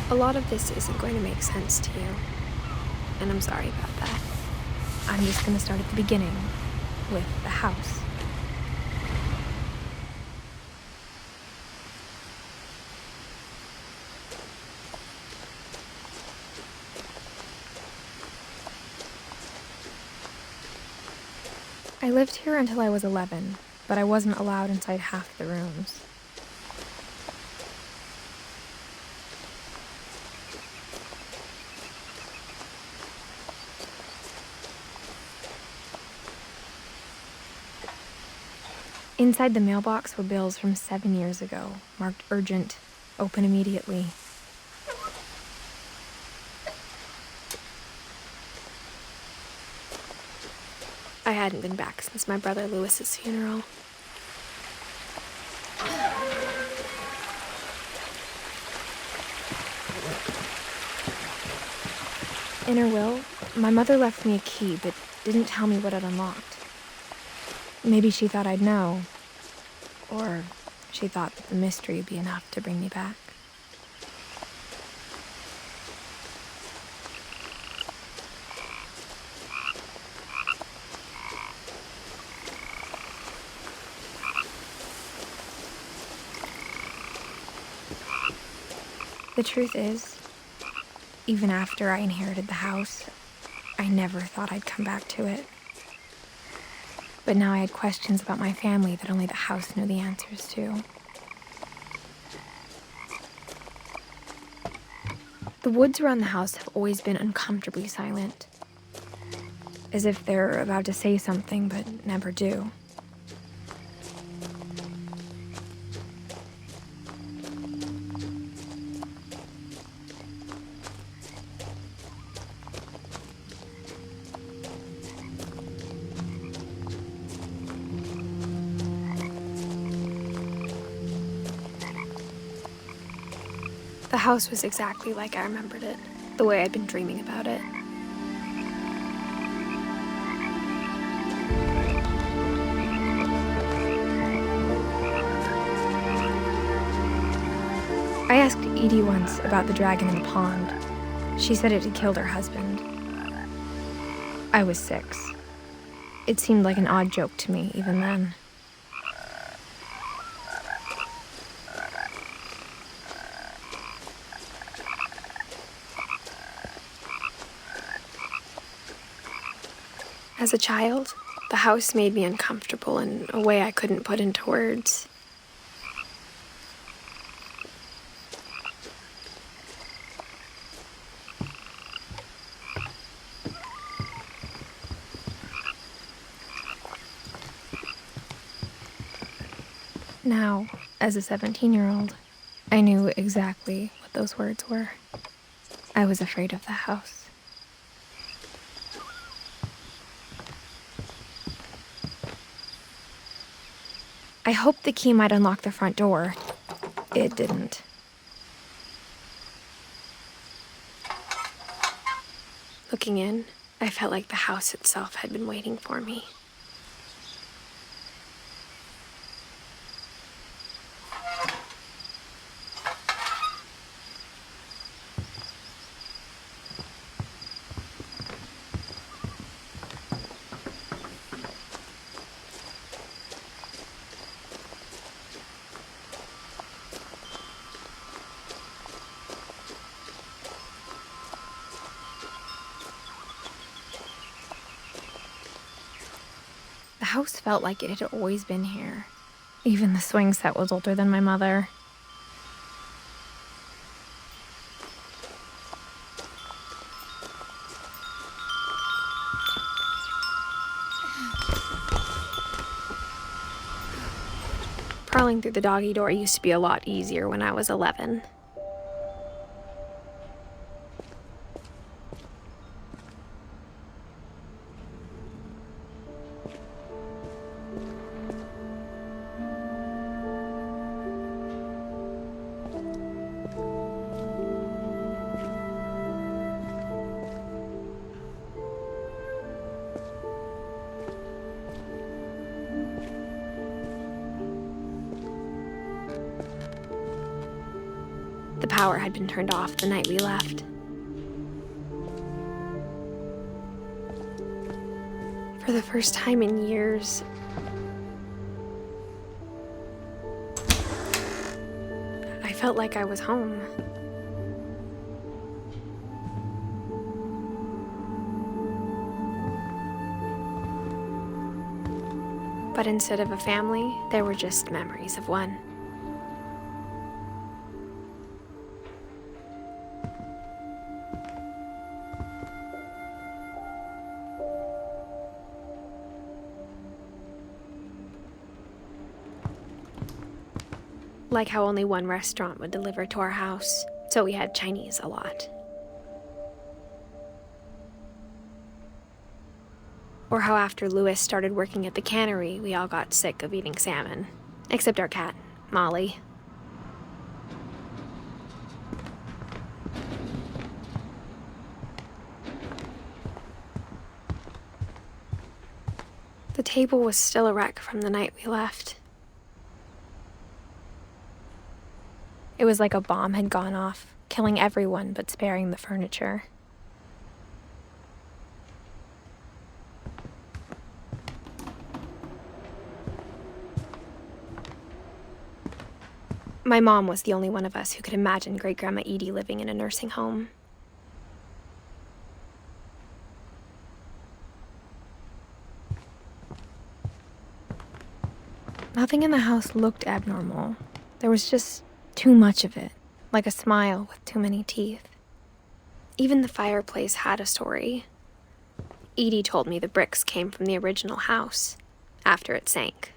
A lot of this isn't going to make sense to you, and I'm sorry about that. I'm just going to start at the beginning, with the house. I lived here until I was 11, but I wasn't allowed inside half the rooms. Inside the mailbox were bills from 7 years ago, marked urgent, open immediately. I hadn't been back since my brother Lewis's funeral. In her will, my mother left me a key, but didn't tell me what it unlocked. Maybe she thought I'd know, or she thought that the mystery would be enough to bring me back. The truth is, even after I inherited the house, I never thought I'd come back to it. But now I had questions about my family that only the house knew the answers to. The woods around the house have always been uncomfortably silent, as if they're about to say something but never do. The house was exactly like I remembered it, the way I'd been dreaming about it. I asked Edie once about the dragon in the pond. She said it had killed her husband. I was 6. It seemed like an odd joke to me even then. As a child, the house made me uncomfortable in a way I couldn't put into words. Now, as a 17-year-old, I knew exactly what those words were. I was afraid of the house. I hoped the key might unlock the front door. It didn't. Looking in, I felt like the house itself had been waiting for me. The house felt like it had always been here. Even the swing set was older than my mother. Crawling through the doggy door used to be a lot easier when I was 11. power had been turned off the night we left. For the first time in years, I felt like I was home. But instead of a family, there were just memories of one. Like how only one restaurant would deliver to our house, so we had Chinese a lot. Or how after Louis started working at the cannery, we all got sick of eating salmon. Except our cat, Molly. The table was still a wreck from the night we left. It was like a bomb had gone off, killing everyone but sparing the furniture. My mom was the only one of us who could imagine Great-Grandma Edie living in a nursing home. Nothing in the house looked abnormal. There was just too much of it, like a smile with too many teeth. Even the fireplace had a story. Edie told me the bricks came from the original house, after it sank.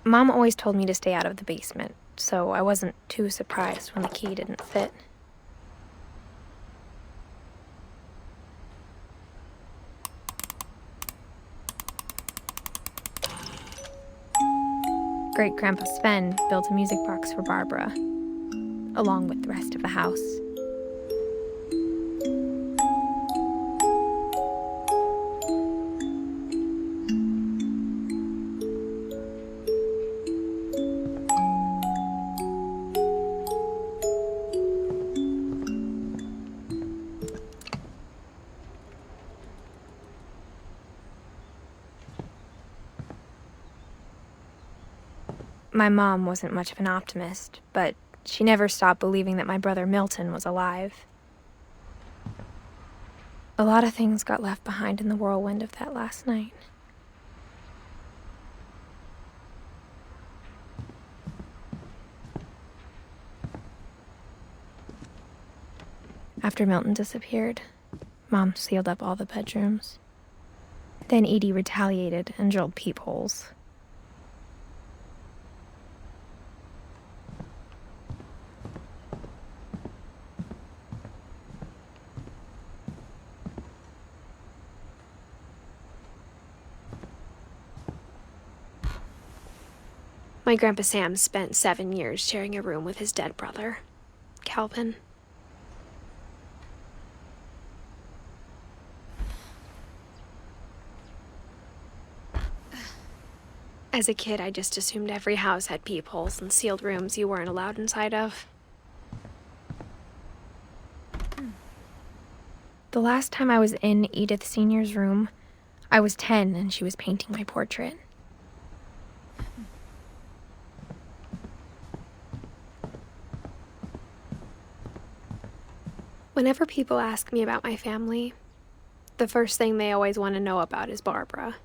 Mom always told me to stay out of the basement, so I wasn't too surprised when the key didn't fit. Great-Grandpa Sven built a music box for Barbara, along with the rest of the house. My mom wasn't much of an optimist, but she never stopped believing that my brother Milton was alive. A lot of things got left behind in the whirlwind of that last night. After Milton disappeared, Mom sealed up all the bedrooms. Then Edie retaliated and drilled peepholes. My Grandpa Sam spent 7 years sharing a room with his dead brother, Calvin. As a kid, I just assumed every house had peepholes and sealed rooms you weren't allowed inside of. The last time I was in Edith Sr.'s room, I was 10 and she was painting my portrait. Whenever people ask me about my family, the first thing they always want to know about is Barbara.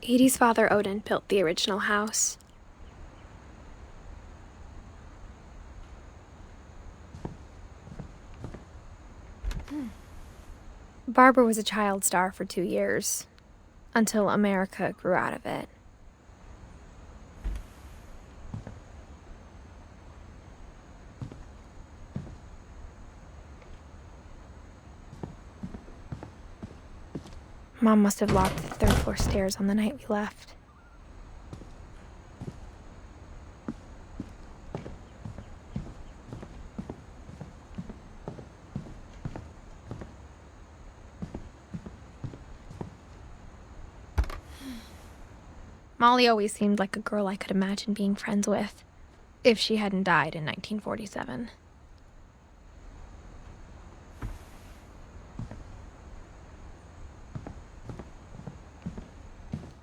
Edie's father, Odin, built the original house. Barbara was a child star for 2 years, until America grew out of it. Mom must have locked the third-floor stairs on the night we left. Molly always seemed like a girl I could imagine being friends with, if she hadn't died in 1947.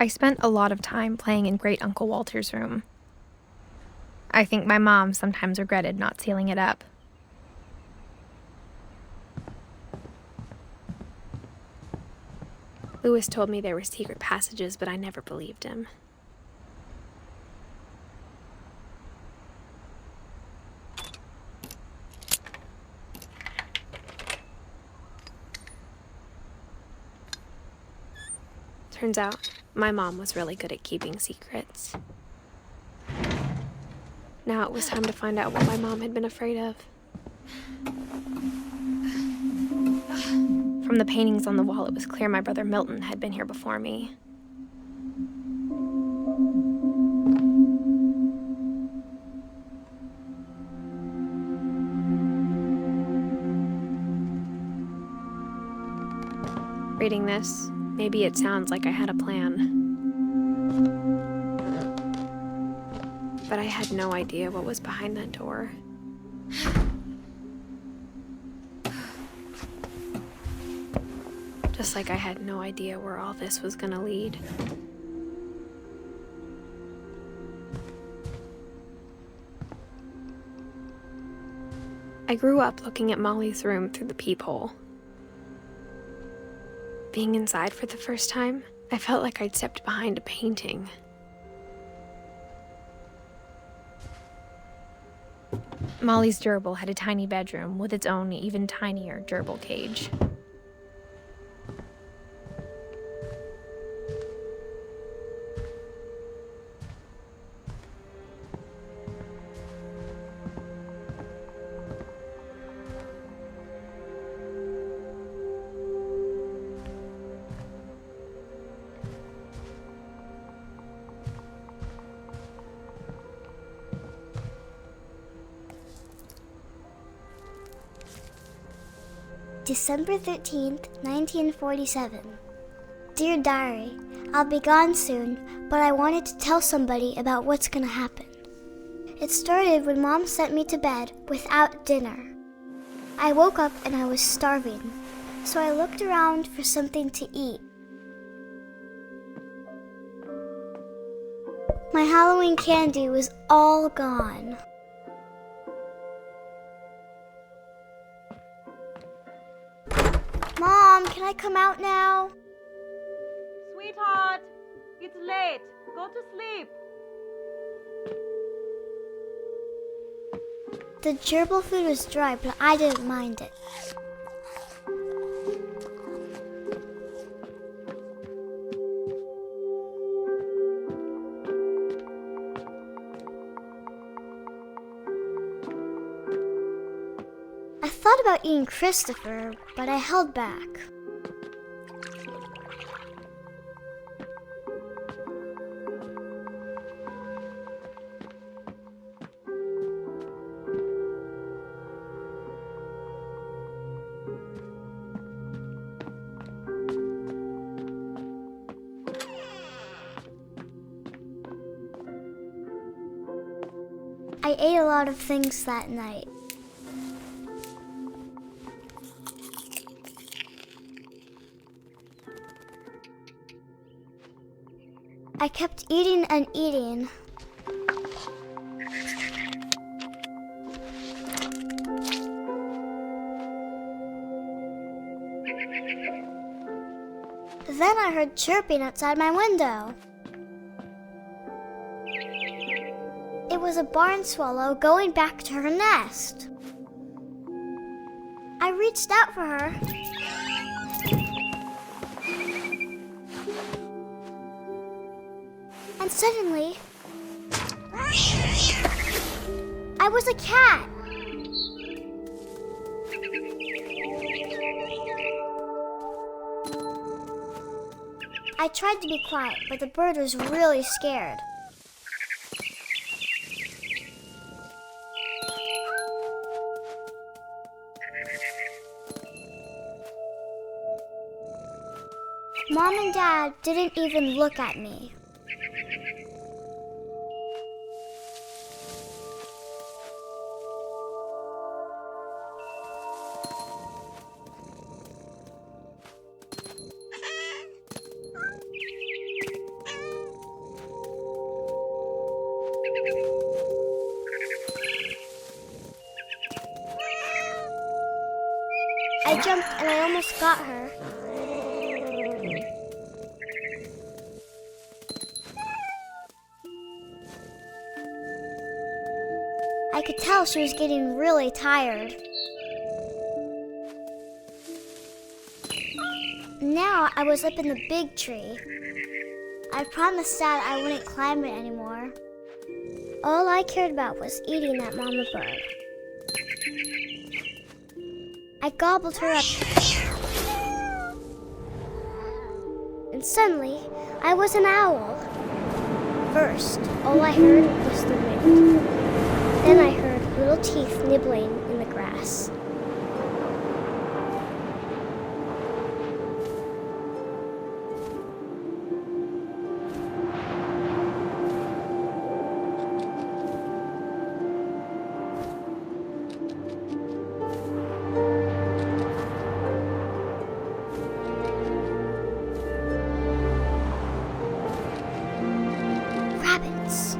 I spent a lot of time playing in Great Uncle Walter's room. I think my mom sometimes regretted not sealing it up. Lewis told me there were secret passages, but I never believed him. Turns out, my mom was really good at keeping secrets. Now it was time to find out what my mom had been afraid of. From the paintings on the wall, it was clear my brother Milton had been here before me. Reading this, maybe it sounds like I had a plan. But I had no idea what was behind that door. Just like I had no idea where all this was gonna lead. I grew up looking at Molly's room through the peephole. Being inside for the first time, I felt like I'd stepped behind a painting. Molly's gerbil had a tiny bedroom with its own even tinier gerbil cage. December 13th, 1947. Dear Diary, I'll be gone soon, but I wanted to tell somebody about what's gonna happen. It started when Mom sent me to bed without dinner. I woke up and I was starving, so I looked around for something to eat. My Halloween candy was all gone. Mom, can I come out now? Sweetheart, it's late. Go to sleep. The gerbil food was dry, but I didn't mind it. I thought about eating Christopher, but I held back. I ate a lot of things that night. I kept eating and eating. Then I heard chirping outside my window. It was a barn swallow going back to her nest. I reached out for her. And suddenly, I was a cat. I tried to be quiet, but the bird was really scared. Mom and Dad didn't even look at me. I jumped and I almost got her. I could tell she was getting really tired. Now I was up in the big tree. I promised Dad I wouldn't climb it anymore. All I cared about was eating that mama bird. I gobbled her up. And suddenly, I was an owl. First, all I heard was the wind. Then I heard little teeth nibbling in the grass. Rabbits.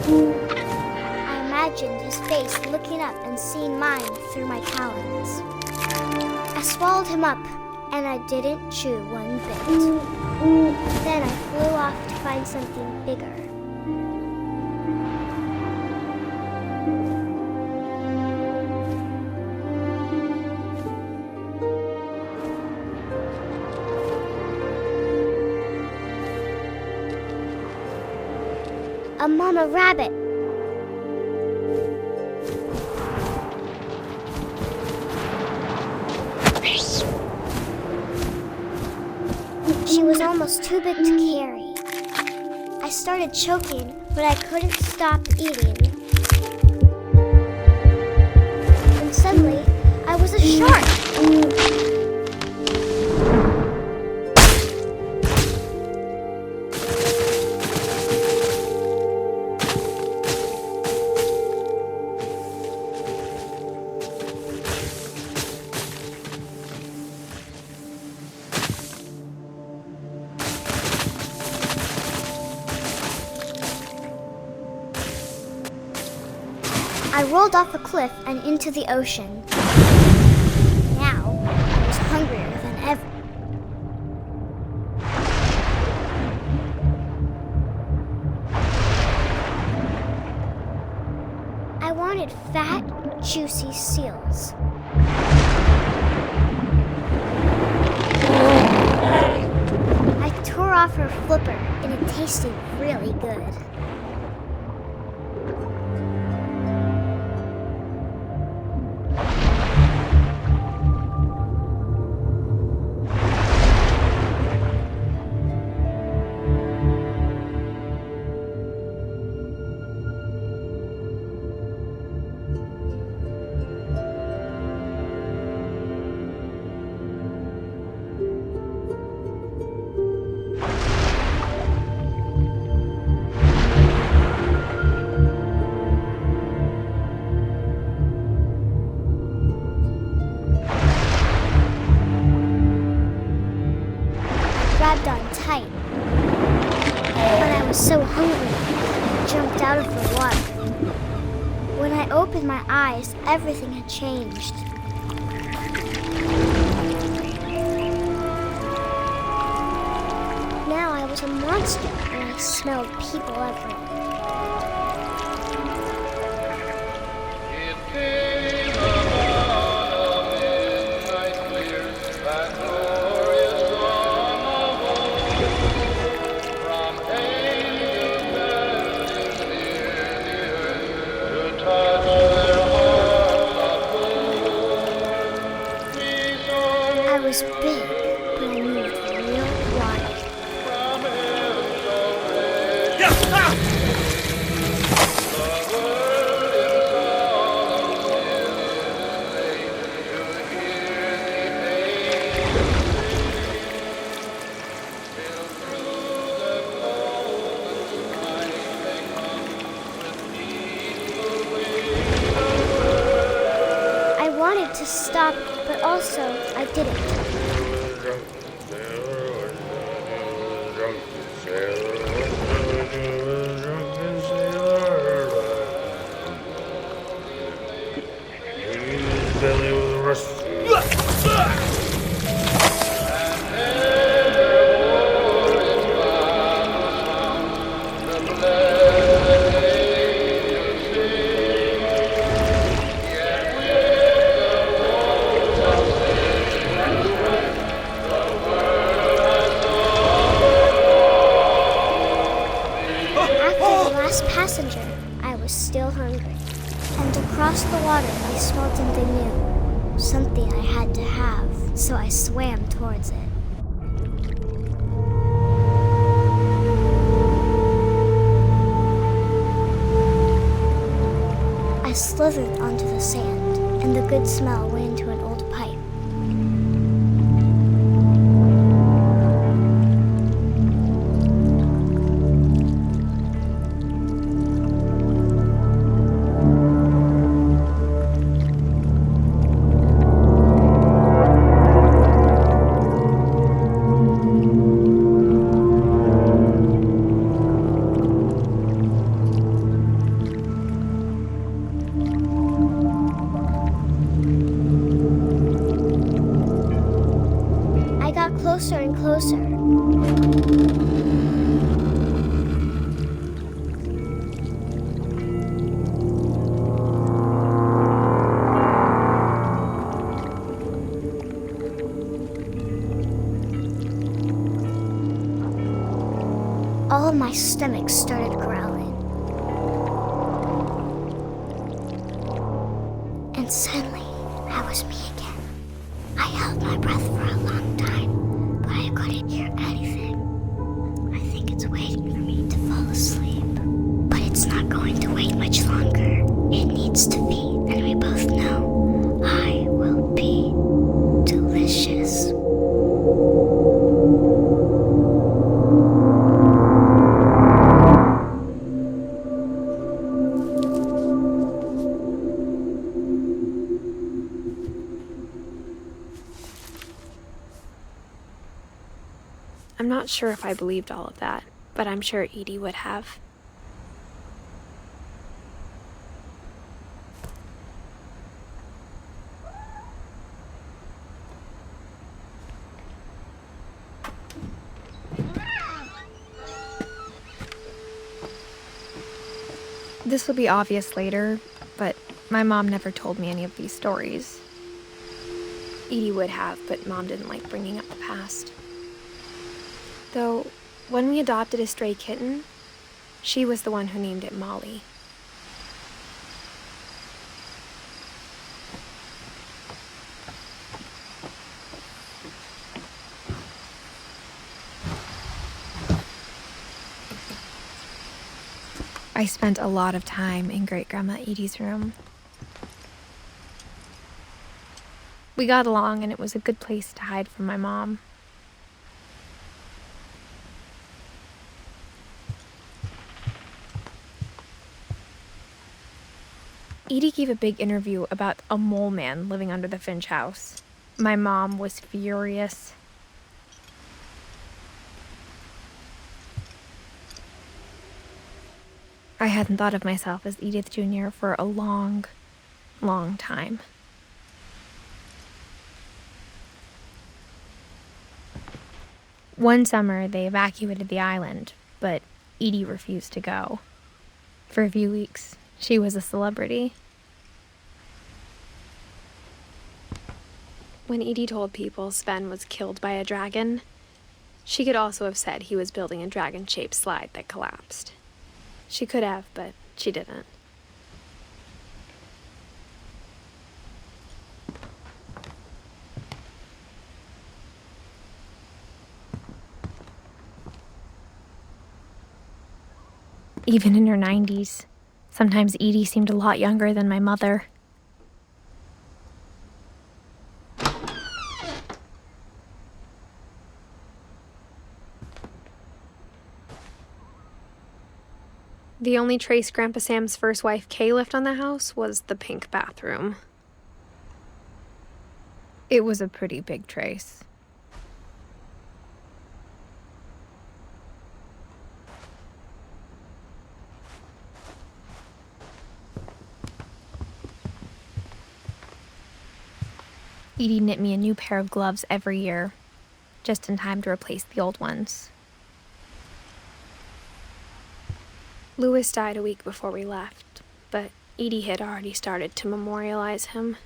I imagined his face looking up and seeing mine through my talons. I swallowed him up, and I didn't chew one bit. Then I flew off to find something bigger. A mama rabbit. She was almost too big to carry. I started choking, but I couldn't stop eating. And suddenly, I was a shark. I rolled off a cliff and into the ocean. Now, I was hungrier than ever. I wanted fat, juicy seals. I tore off her flipper, and it tasted really good. Grabbed on tight, but I was so hungry, I jumped out of the water. When I opened my eyes, everything had changed. Now I was a monster, and I smelled people everywhere. It came upon a midnight clear, that glorious was big, but I moved real quiet. I wanted to stop, but also I didn't. Passenger, I was still hungry. And across the water, I smelled something new. Something I had to have, so I swam towards it. I slithered onto the sand, and the good smell went into an old pipe. Closer and closer. All of my stomach started growling. And suddenly, I was me again. I held my breath for a long time, but I couldn't hear anything. I think it's waiting for me to fall asleep. But it's not going to wait much longer. It needs to feed, and we both know I will be delicious. I'm not sure if I believed all of that, but I'm sure Edie would have. This will be obvious later, but my mom never told me any of these stories. Edie would have, but Mom didn't like bringing up the past. Though, when we adopted a stray kitten, she was the one who named it Molly. I spent a lot of time in Great-Grandma Edie's room. We got along, and it was a good place to hide from my mom. Edie gave a big interview about a mole man living under the Finch house. My mom was furious. I hadn't thought of myself as Edith Jr. for a long, long time. One summer, they evacuated the island, but Edie refused to go. For a few weeks, she was a celebrity. When Edie told people Sven was killed by a dragon, she could also have said he was building a dragon-shaped slide that collapsed. She could have, but she didn't. even in her 90s. Sometimes Edie seemed a lot younger than my mother. The only trace Grandpa Sam's first wife, Kay, left on the house was the pink bathroom. It was a pretty big trace. Edie knit me a new pair of gloves every year, just in time to replace the old ones. Louis died a week before we left, but Edie had already started to memorialize him.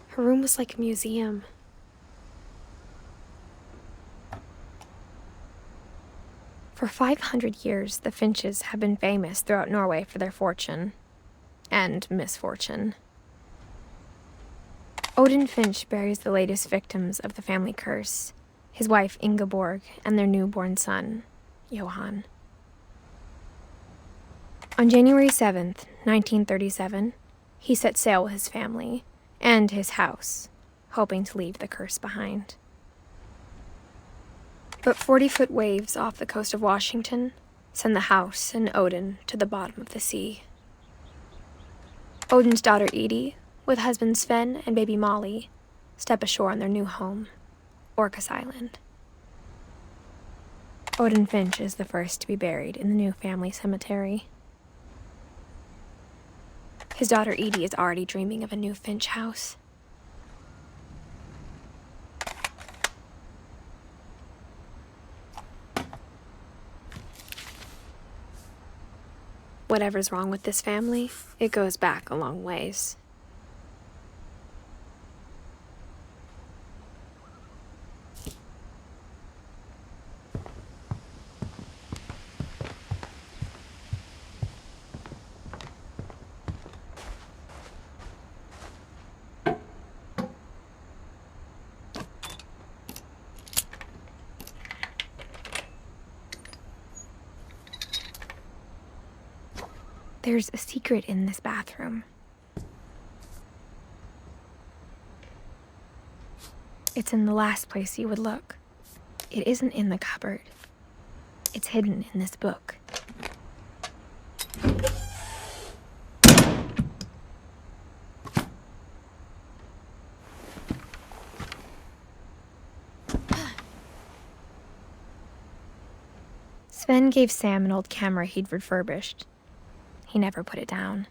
Her room was like a museum. For 500 years, the Finches have been famous throughout Norway for their fortune and misfortune. Odin Finch buries the latest victims of the family curse, his wife Ingeborg and their newborn son, Johan. On January 7th, 1937, he set sail with his family and his house, hoping to leave the curse behind. But 40-foot waves off the coast of Washington send the house and Odin to the bottom of the sea. Odin's daughter Edie, with husband Sven and baby Molly, step ashore on their new home, Orcas Island. Odin Finch is the first to be buried in the new family cemetery. His daughter Edie is already dreaming of a new Finch house. Whatever's wrong with this family, it goes back a long ways. There's a secret in this bathroom. It's in the last place you would look. It isn't in the cupboard. It's hidden in this book. Sven gave Sam an old camera he'd refurbished. He never put it down.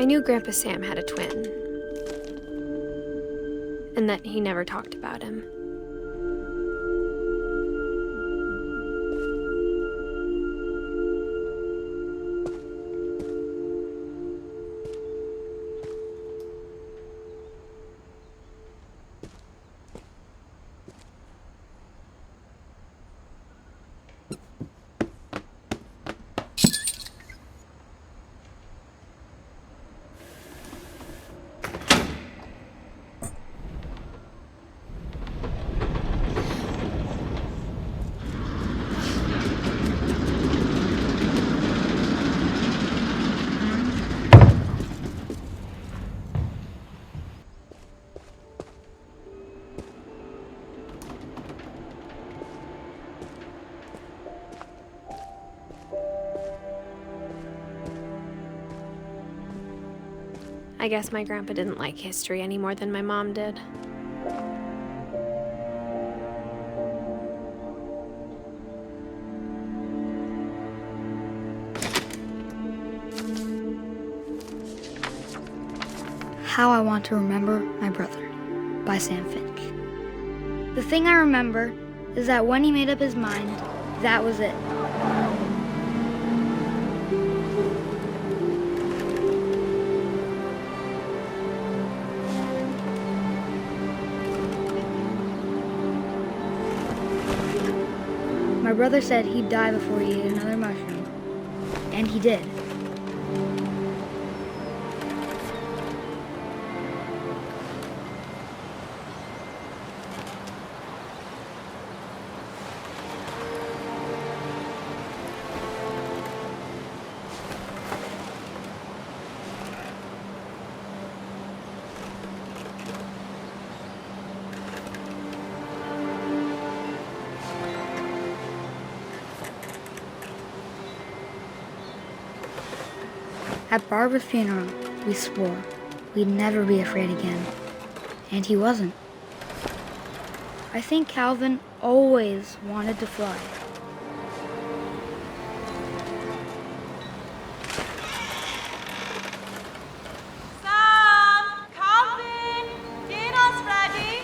I knew Grandpa Sam had a twin, and that he never talked about him. I guess my grandpa didn't like history any more than my mom did. How I Want to Remember My Brother by Sam Finch. The thing I remember is that when he made up his mind, that was it. My brother said he'd die before he ate another mushroom, and he did. At Barbara's funeral, we swore we'd never be afraid again, and he wasn't. I think Calvin always wanted to fly. Sam! Calvin! Dinner's ready!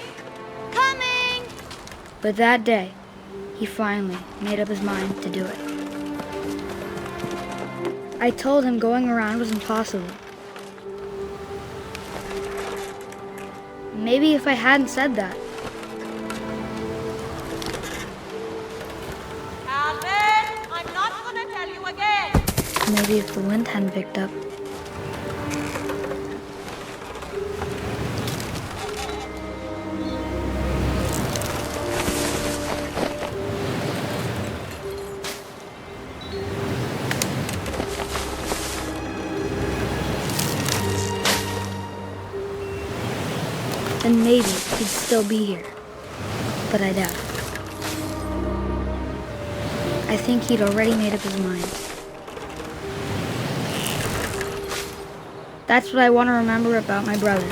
Coming! But that day, he finally made up his mind to do it. I told him going around was impossible. Maybe if I hadn't said that. Calvin! I'm not gonna tell you again! Maybe if the wind hadn't picked up. Then maybe he'd still be here. But I doubt it. I think he'd already made up his mind. That's what I want to remember about my brother.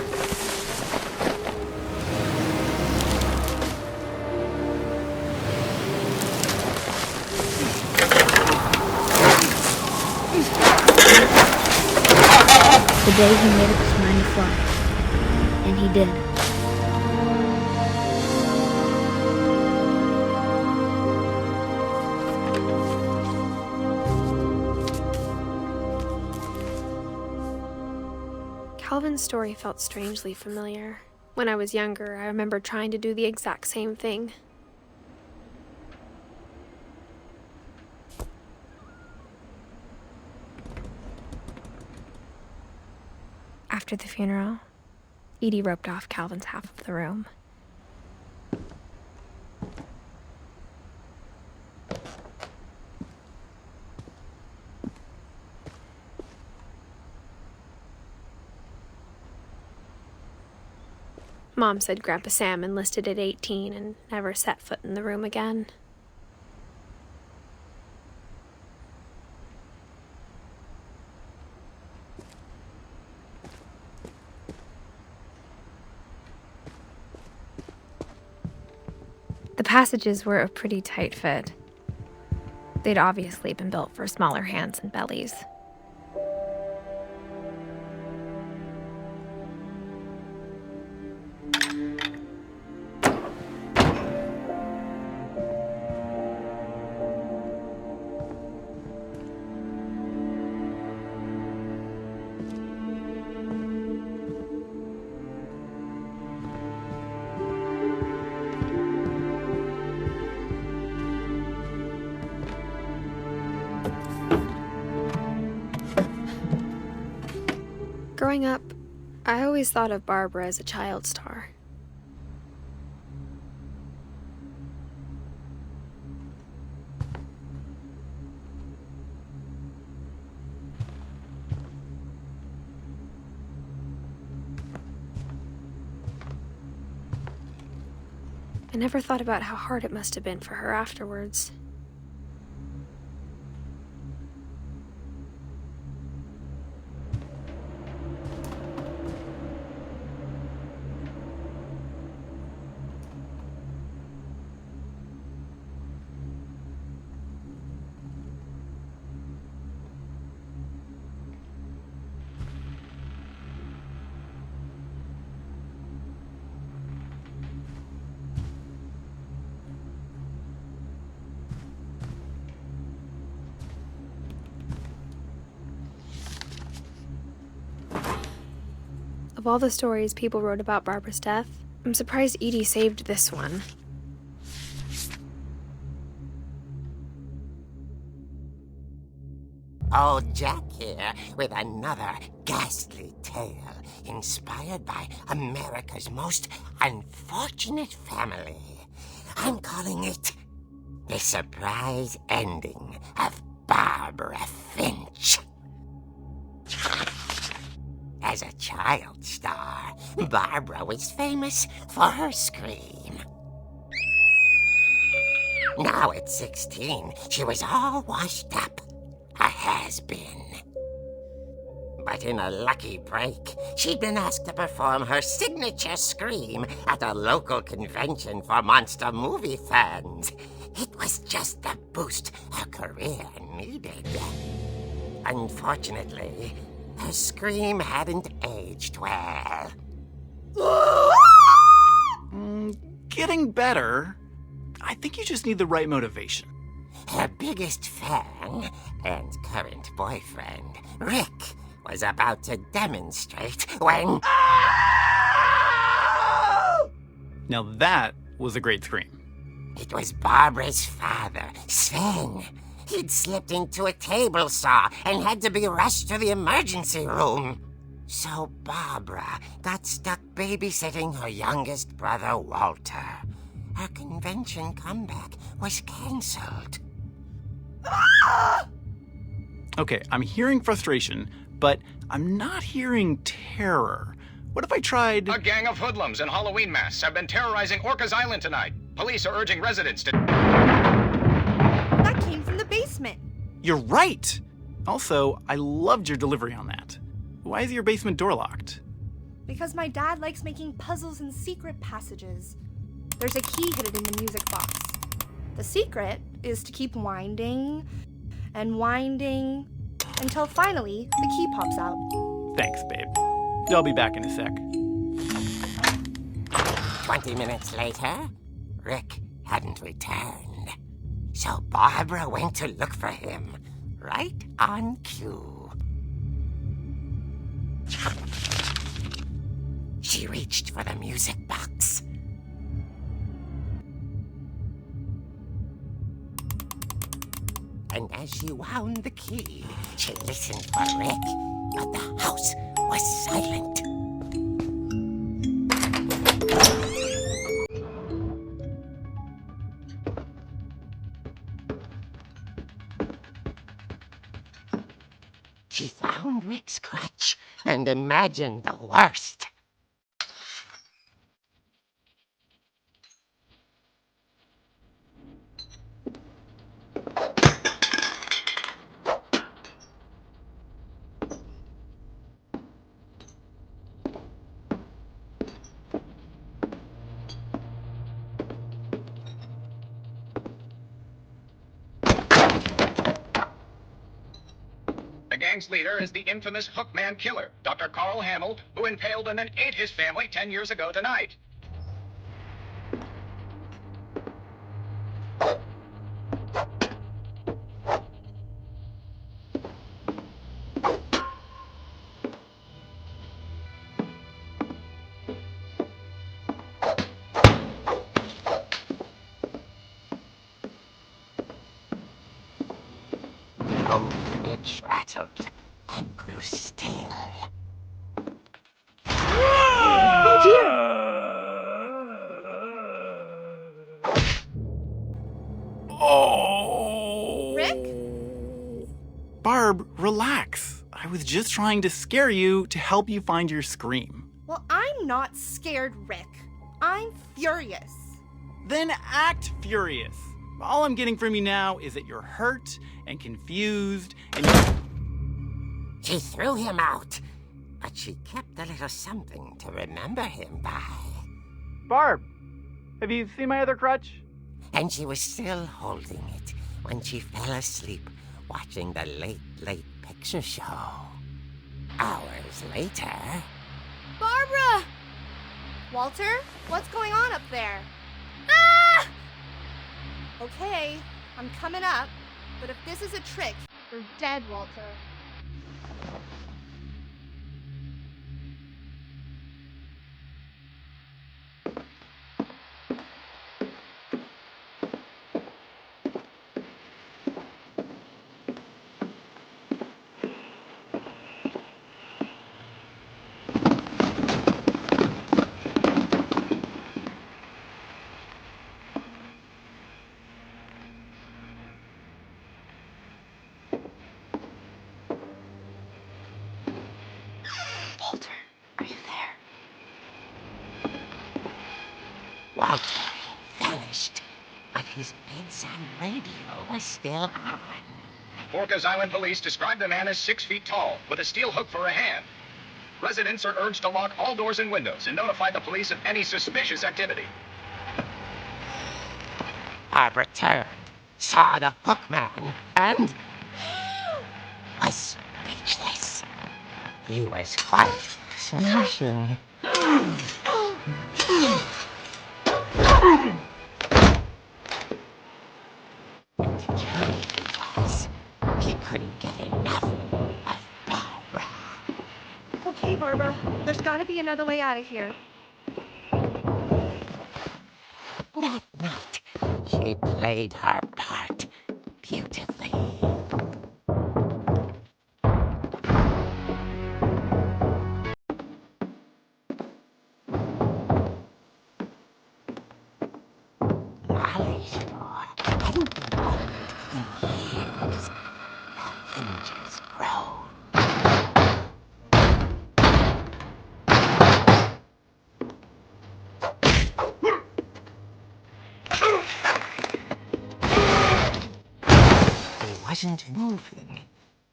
The day he made up his mind to fly. And he did. Calvin's story felt strangely familiar. When I was younger, I remember trying to do the exact same thing. After the funeral, Edie roped off Calvin's half of the room. Mom said Grandpa Sam enlisted at 18 and never set foot in the room again. The passages were a pretty tight fit. They'd obviously been built for smaller hands and bellies. Growing up, I always thought of Barbara as a child star. I never thought about how hard it must have been for her afterwards. Of all the stories people wrote about Barbara's death, I'm surprised Edie saved this one. Old Jack here with another ghastly tale inspired by America's most unfortunate family. I'm calling it The Surprise Ending of Barbara Finch. As a child star, Barbara was famous for her scream. Now at 16, she was all washed up. A has-been. But in a lucky break, she'd been asked to perform her signature scream at a local convention for monster movie fans. It was just the boost her career needed. Unfortunately, her scream hadn't aged well. Getting better. I think you just need the right motivation. Her biggest fan and current boyfriend, Rick, was about to demonstrate when... Now that was a great scream. It was Barbara's father, Sven. He'd slipped into a table saw and had to be rushed to the emergency room. So Barbara got stuck babysitting her youngest brother, Walter. Her convention comeback was cancelled. Okay, I'm hearing frustration, but I'm not hearing terror. What if I tried... A gang of hoodlums in Halloween masks have been terrorizing Orcas Island tonight. Police are urging residents to... That came from the basement. You're right! Also, I loved your delivery on that. Why is your basement door locked? Because my dad likes making puzzles and secret passages. There's a key hidden in the music box. The secret is to keep winding and winding until finally the key pops out. Thanks, babe. I'll be back in a sec. 20 minutes later, Rick hadn't returned. So Barbara went to look for him, right on cue. She reached for the music box. And as she wound the key, she listened for Rick, but the house was silent. She found Rick's crutch and imagined the worst. The gang's leader is the infamous Hookman killer, Dr. Carl Hamill, who impaled and then ate his family 10 years ago tonight. It rattled and grew still. Oh! Rick? Barb, relax. I was just trying to scare you to help you find your scream. Well, I'm not scared, Rick. I'm furious. Then act furious. All I'm getting from you now is that you're hurt and confused and She threw him out, but she kept a little something to remember him by. Barb, have you seen my other crutch? And she was still holding it when she fell asleep watching the late picture show. Hours later... Barbara! Walter, what's going on up there? Ah! Okay, I'm coming up, but if this is a trick, you're dead, Walter. Walter vanished, but his bedside radio was still on. Orcas Island police described the man as 6 feet tall, with a steel hook for a hand. Residents are urged to lock all doors and windows and notify the police of any suspicious activity. Barbara turned, saw the hookman, and was speechless. He was quite smashing. He couldn't get enough of Barbara. Okay, Barbara, there's gotta be another way out of here. That night, she played her part beautifully. Molly's floor hadn't been cleaned in years. The hinges grow. He wasn't moving,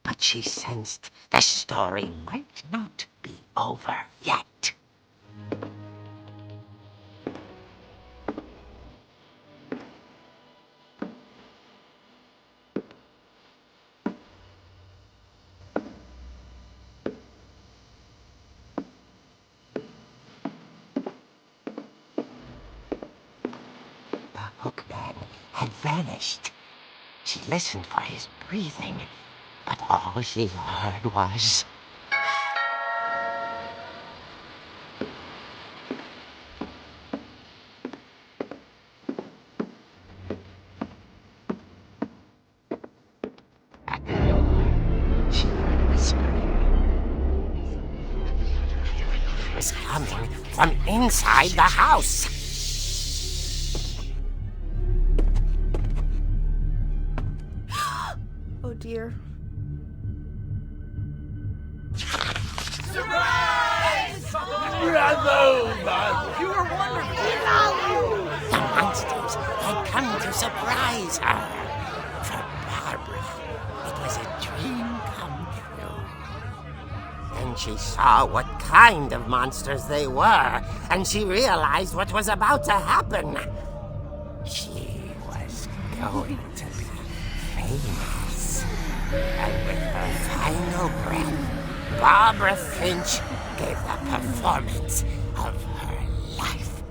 but she sensed the story might not be over yet. The hookman had vanished. She listened for his breathing, but all she heard was... At the door, she heard whispering. It was coming from inside the house. Oh dear. The monsters had come to surprise her. For Barbara, it was a dream come true. Then she saw what kind of monsters they were, and she realized what was about to happen. She was going to be famous. And with her final breath, Barbara Finch gave the performance of her life.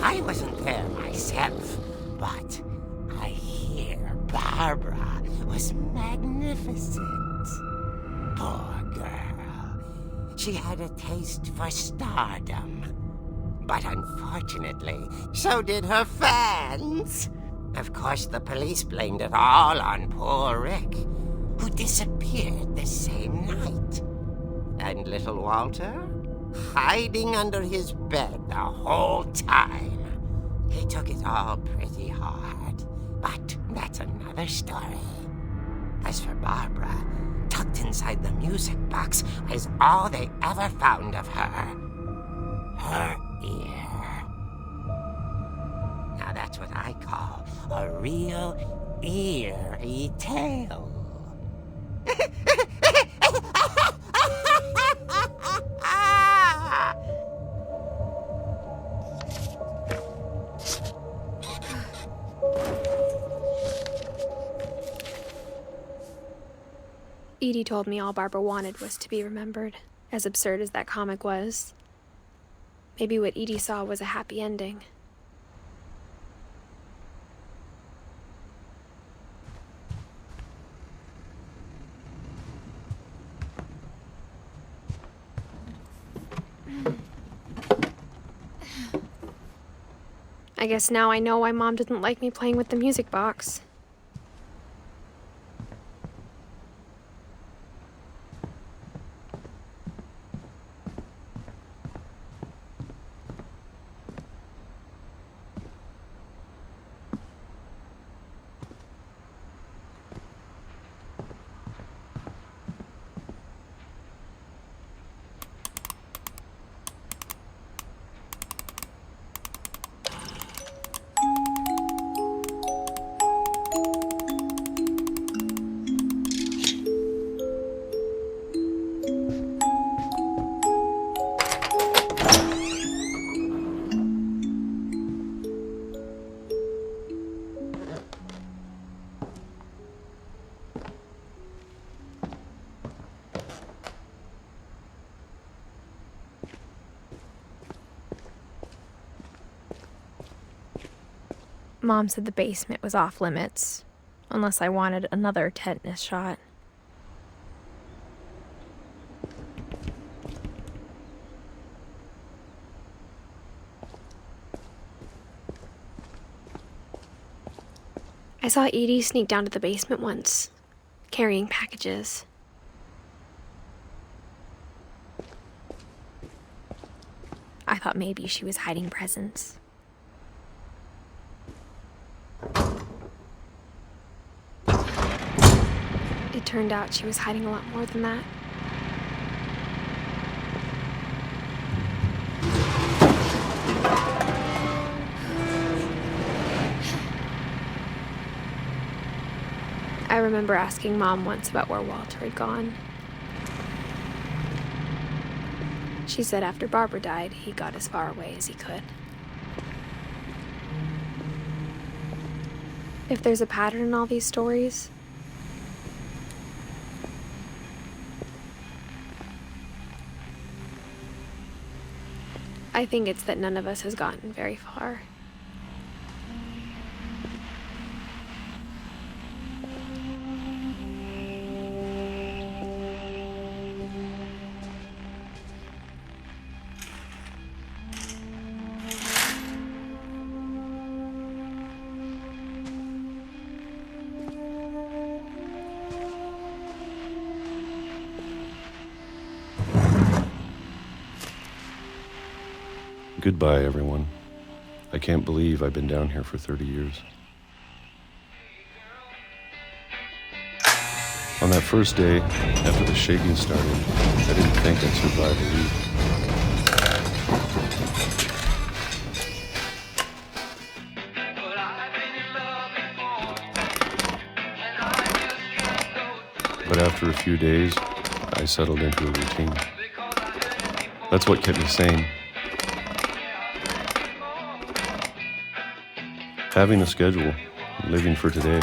I wasn't there myself, but I hear Barbara was magnificent. Poor girl. She had a taste for stardom. But unfortunately, so did her fans. Of course, the police blamed it all on poor Rick, who disappeared the same night. And little Walter? Hiding under his bed the whole time. He took it all pretty hard, but that's another story. As for Barbara, tucked inside the music box is all they ever found of her. Her ear. Now that's what I call a real eerie tale. Edie told me all Barbara wanted was to be remembered, as absurd as that comic was. Maybe what Edie saw was a happy ending. I guess now I know why Mom didn't like me playing with the music box. Mom said the basement was off limits, unless I wanted another tetanus shot. I saw Edie sneak down to the basement once, carrying packages. I thought maybe she was hiding presents. It turned out she was hiding a lot more than that. I remember asking Mom once about where Walter had gone. She said after Barbara died, he got as far away as he could. If there's a pattern in all these stories, I think it's that none of us has gotten very far. Goodbye, everyone. I can't believe I've been down here for 30 years. On that first day, after the shaking started, I didn't think I'd survive a week. But after a few days, I settled into a routine. That's what kept me sane. Having a schedule, living for today.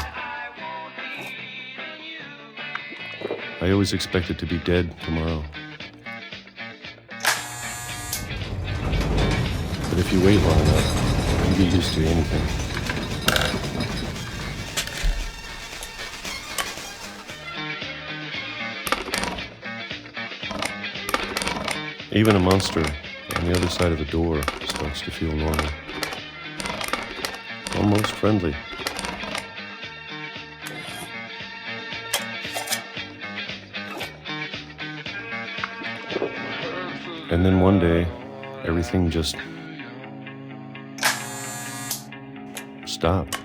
I always expected to be dead tomorrow. But if you wait long enough, you get used to anything. Even a monster on the other side of the door starts to feel normal. Almost friendly. And then one day, everything just stopped.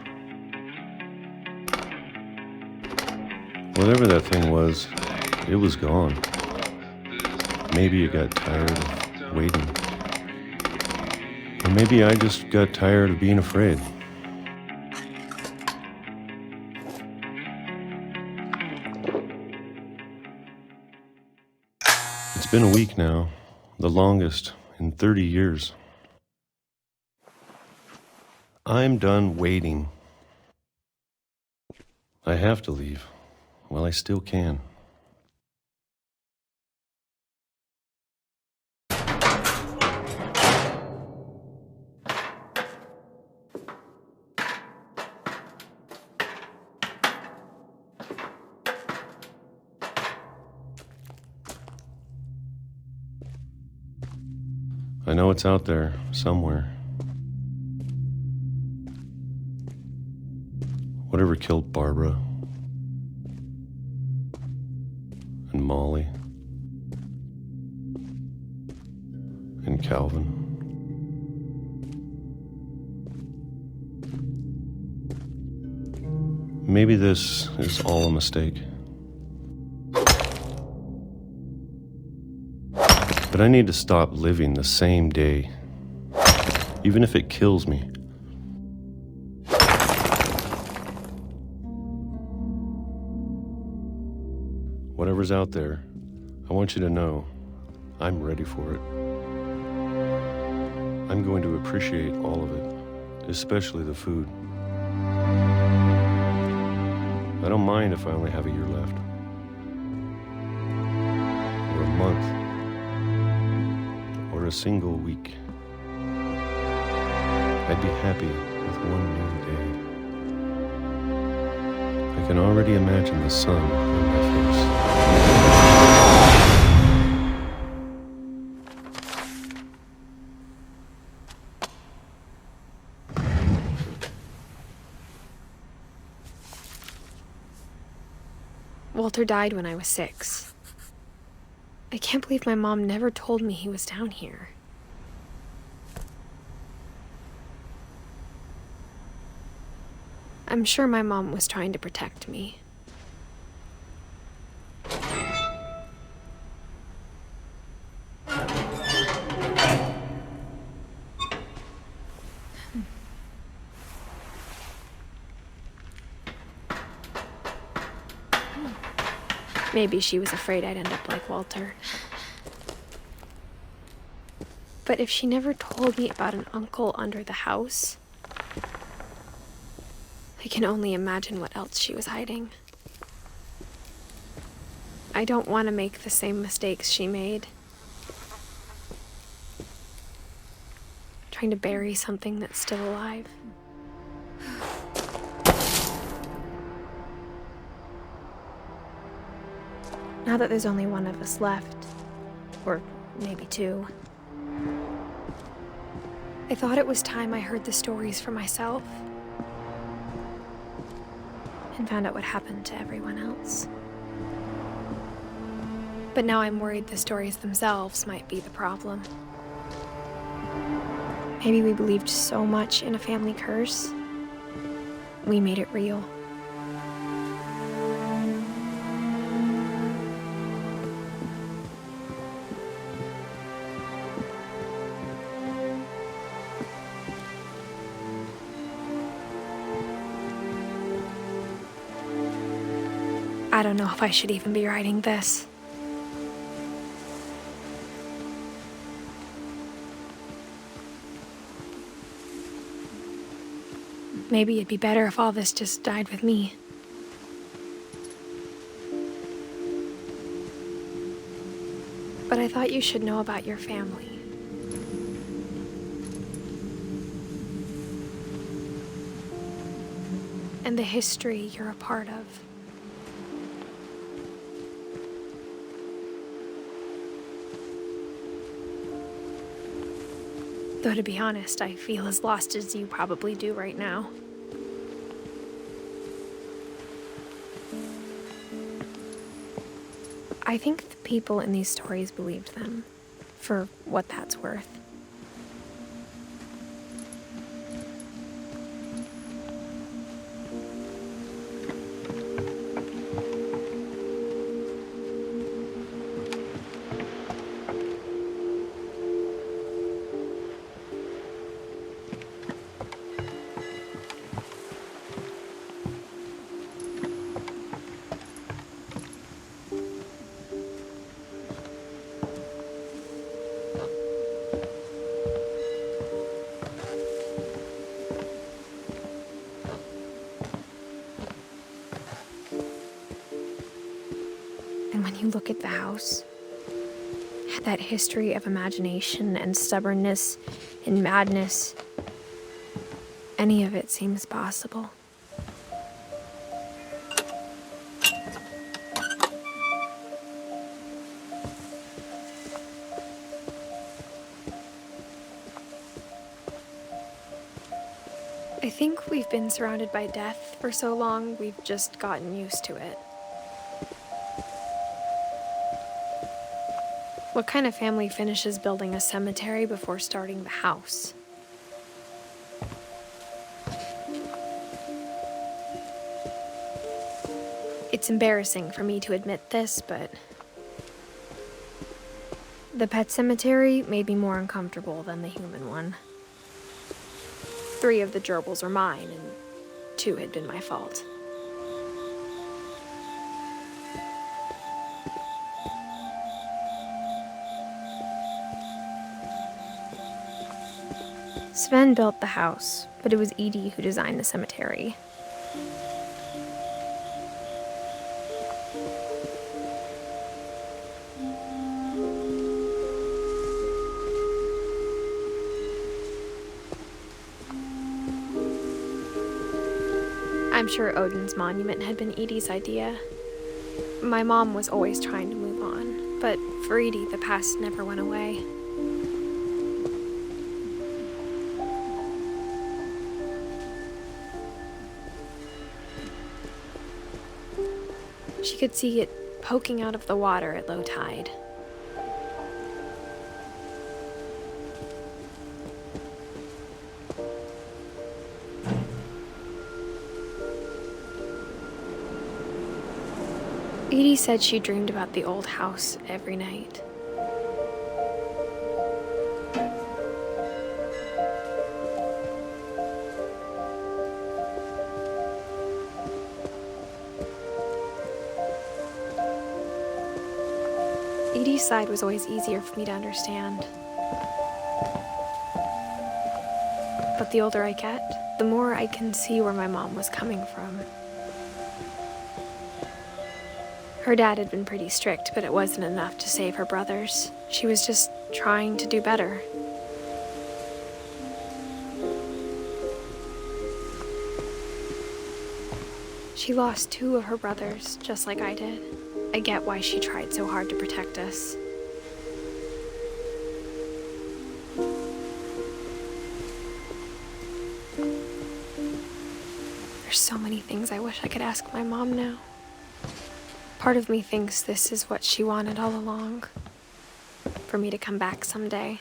Whatever that thing was, it was gone. Maybe it got tired of waiting. Or maybe I just got tired of being afraid. It's been a week now, the longest in 30 years. I'm done waiting. I have to leave while I still can. I know it's out there, somewhere. Whatever killed Barbara and Molly and Calvin. Maybe this is all a mistake. But I need to stop living the same day, even if it kills me. Whatever's out there, I want you to know I'm ready for it. I'm going to appreciate all of it, especially the food. I don't mind if I only have a year left, or a month, or a single week. I'd be happy with one new day. I can already imagine the sun on my face. Walter died when I was 6. I can't believe my mom never told me he was down here. I'm sure my mom was trying to protect me. Maybe she was afraid I'd end up like Walter. But if she never told me about an uncle under the house, I can only imagine what else she was hiding. I don't want to make the same mistakes she made. Trying to bury something that's still alive. Now that there's only one of us left, or maybe 2, I thought it was time I heard the stories for myself and found out what happened to everyone else. But now I'm worried the stories themselves might be the problem. Maybe we believed so much in a family curse, we made it real. I don't know if I should even be writing this. Maybe it'd be better if all this just died with me. But I thought you should know about your family. And the history you're a part of. Though to be honest, I feel as lost as you probably do right now. I think the people in these stories believed them, for what that's worth. And when you look at the house, that history of imagination and stubbornness and madness, any of it seems possible. I think we've been surrounded by death for so long, we've just gotten used to it. What kind of family finishes building a cemetery before starting the house? It's embarrassing for me to admit this, but the pet cemetery made me more uncomfortable than the human one. 3 of the gerbils were mine, and 2 had been my fault. Sven built the house, but it was Edie who designed the cemetery. I'm sure Odin's monument had been Edie's idea. My mom was always trying to move on, but for Edie, the past never went away. She could see it poking out of the water at low tide. Edie said she dreamed about the old house every night. Edie's side was always easier for me to understand. But the older I get, the more I can see where my mom was coming from. Her dad had been pretty strict, but it wasn't enough to save her brothers. She was just trying to do better. She lost 2 of her brothers, just like I did. I get why she tried so hard to protect us. There's so many things I wish I could ask my mom now. Part of me thinks this is what she wanted all along. For me to come back someday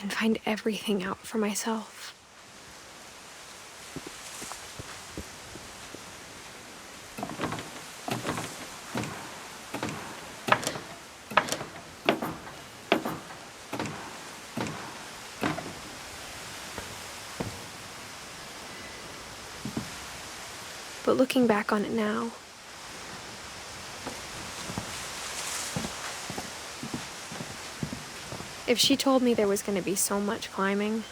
and find everything out for myself. But looking back on it now, if she told me there was going to be so much climbing,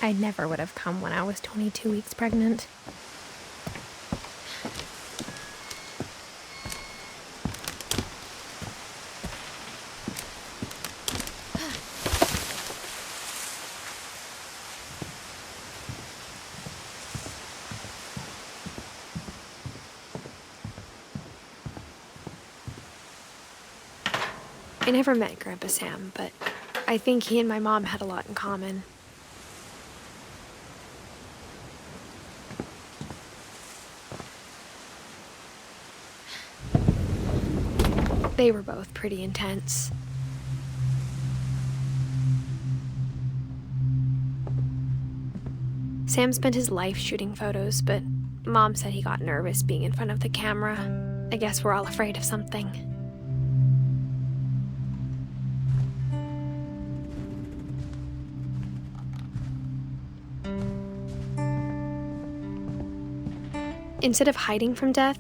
I never would have come when I was 22 weeks pregnant. I never met Grandpa Sam, but I think he and my mom had a lot in common. They were both pretty intense. Sam spent his life shooting photos, but Mom said he got nervous being in front of the camera. I guess we're all afraid of something. Instead of hiding from death,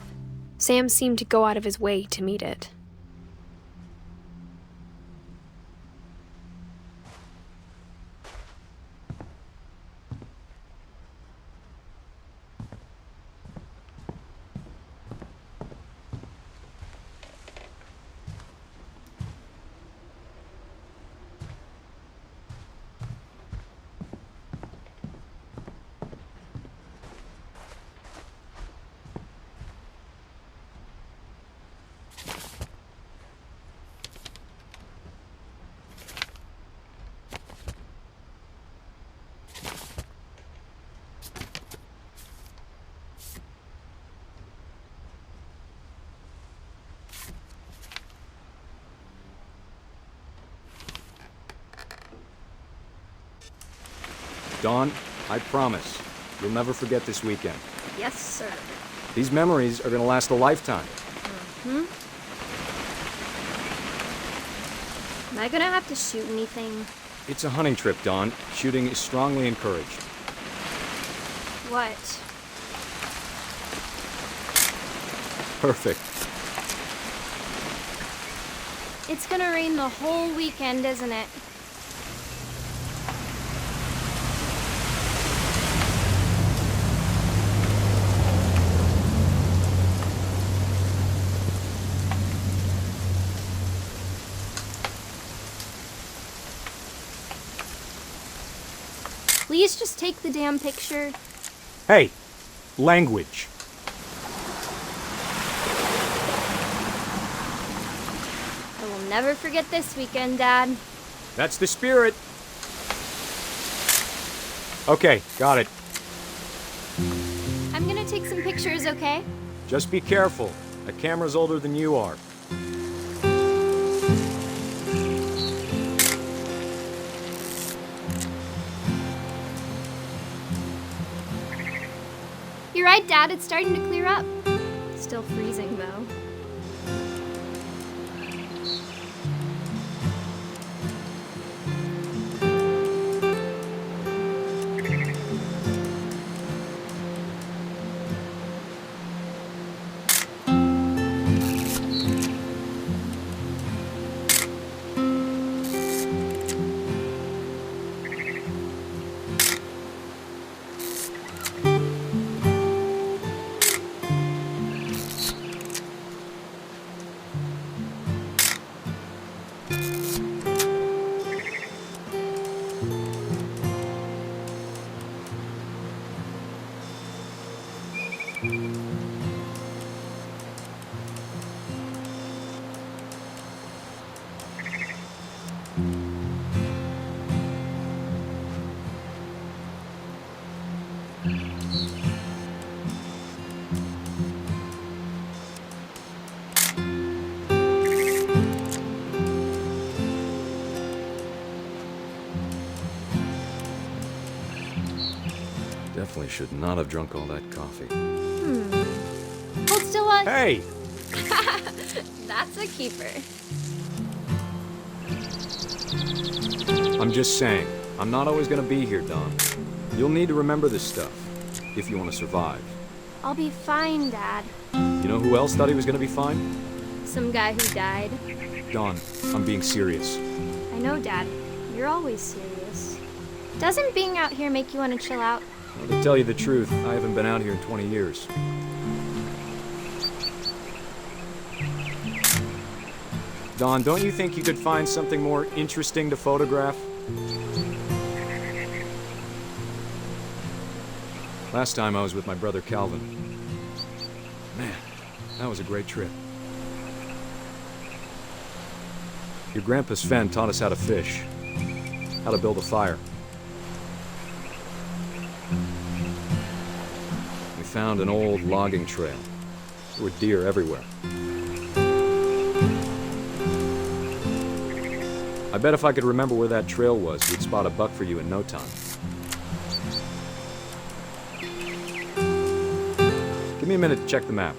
Sam seemed to go out of his way to meet it. Dawn, I promise, you'll never forget this weekend. Yes, sir. These memories are gonna last a lifetime. Am I gonna have to shoot anything? It's a hunting trip, Dawn. Shooting is strongly encouraged. What? Perfect. It's gonna rain the whole weekend, isn't it? please just take the damn picture? Hey, language. I will never forget this weekend, Dad. That's the spirit. Okay, got it. I'm gonna take some pictures, okay? Just be careful. That camera's older than you are. You're right, Dad, it's starting to clear up. Still freezing, though. Definitely should not have drunk all that coffee. Hold still on. Hey! That's a keeper. I'm just saying, I'm not always gonna be here, Don. You'll need to remember this stuff, if you want to survive. I'll be fine, Dad. You know who else thought he was gonna be fine? Some guy who died. Don, I'm being serious. I know, Dad. You're always serious. Doesn't being out here make you want to chill out? Well, to tell you the truth, I haven't been out here in 20 years. Don, don't you think you could find something more interesting to photograph? Last time I was with my brother Calvin. Man, that was a great trip. Your grandpa Sven taught us how to fish, how to build a fire. We found an old logging trail. There were deer everywhere. I bet if I could remember where that trail was, we'd spot a buck for you in no time. Give me a minute to check the map.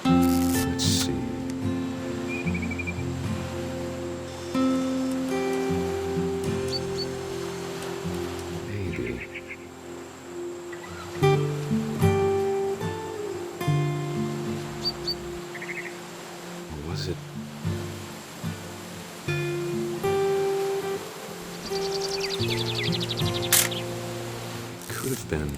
Let's see. Maybe. Or was it? It could have been.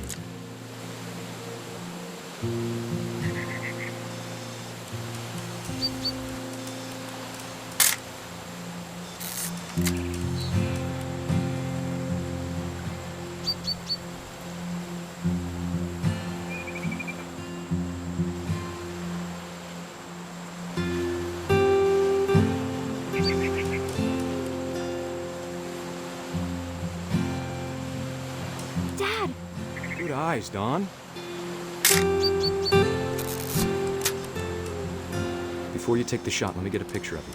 Dad! Good eyes, Don. Before you take the shot, let me get a picture of you.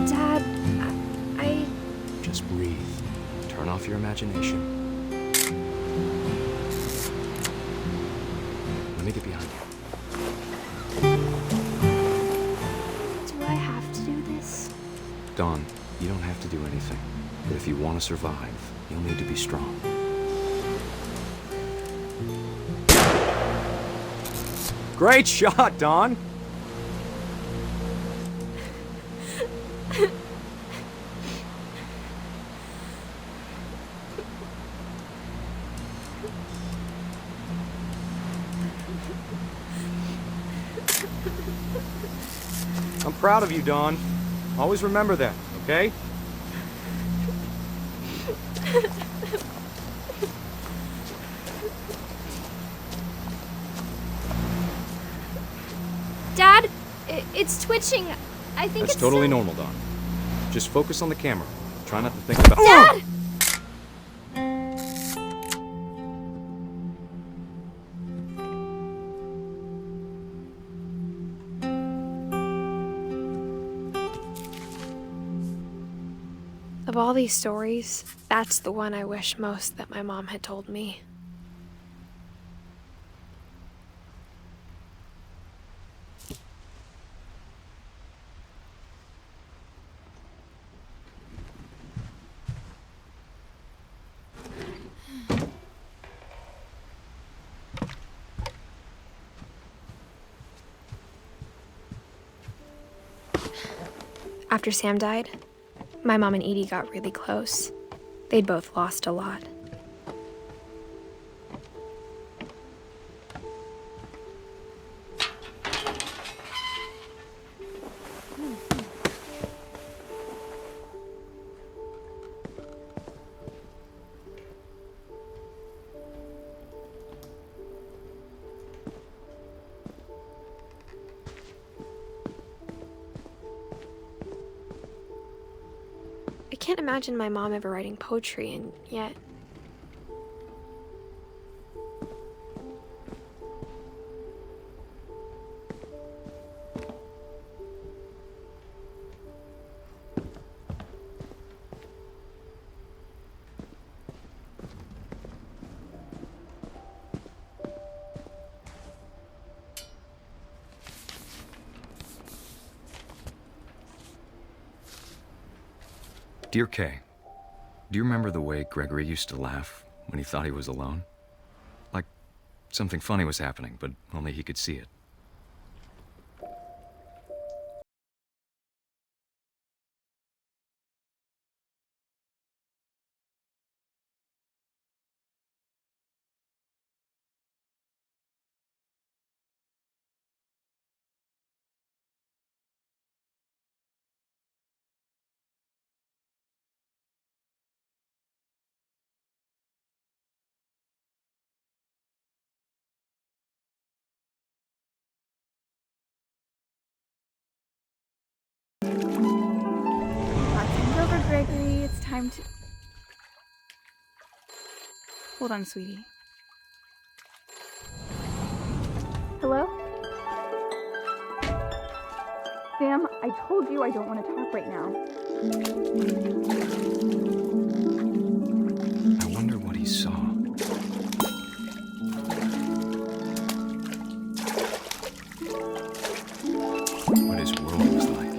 Dad, I... Just breathe. Turn off your imagination. Let me get behind you. Do I have to do this? Dawn, you don't have to do anything. But if you want to survive, you'll need to be strong. Great shot, Dawn. I'm proud of you, Dawn. Always remember that, okay? Dad, it's twitching. I think That's it's totally normal, Dawn. Just focus on the camera. Try not to think about— Dad! Of all these stories, that's the one I wish most that my mom had told me. After Sam died, my mom and Edie got really close. They'd both lost a lot. I can't imagine my mom ever writing poetry, and yet... Dear Kay, do you remember the way Gregory used to laugh when he thought he was alone? Like something funny was happening, but only he could see it. It's over, Gregory. It's time to... Hold on, sweetie. Hello? Sam, I told you I don't want to talk right now. I wonder what he saw. What his world was like.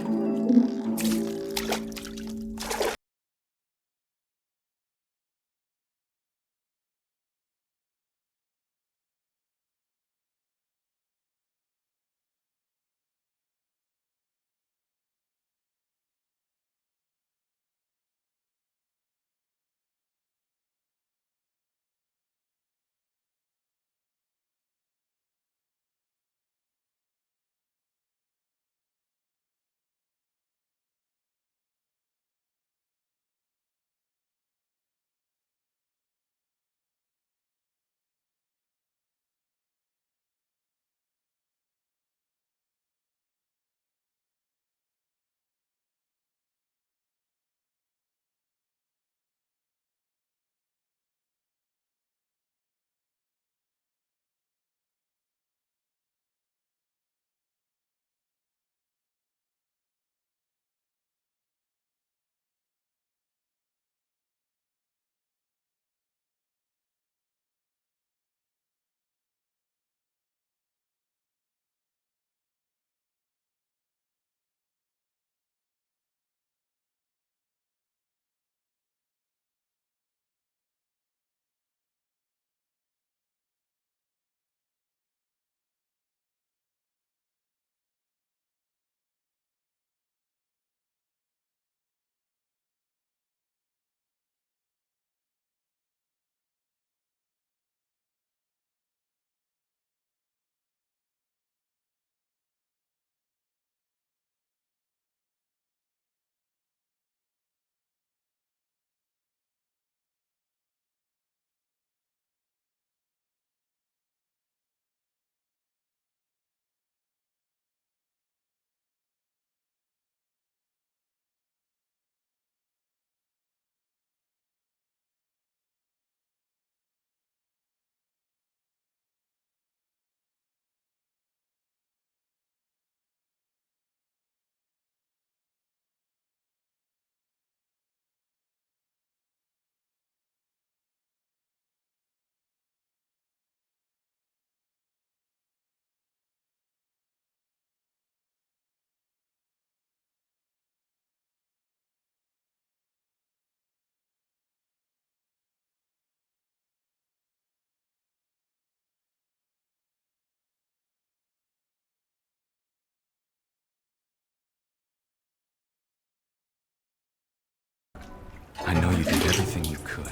I know you did everything you could.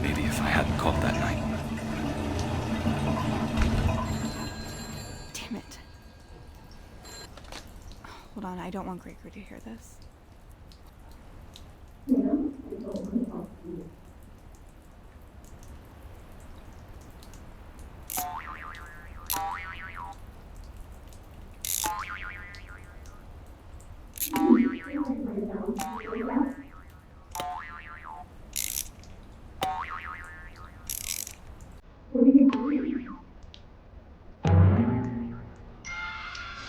Maybe if I hadn't called that night. Damn it. Hold on, I don't want Gregory to hear this.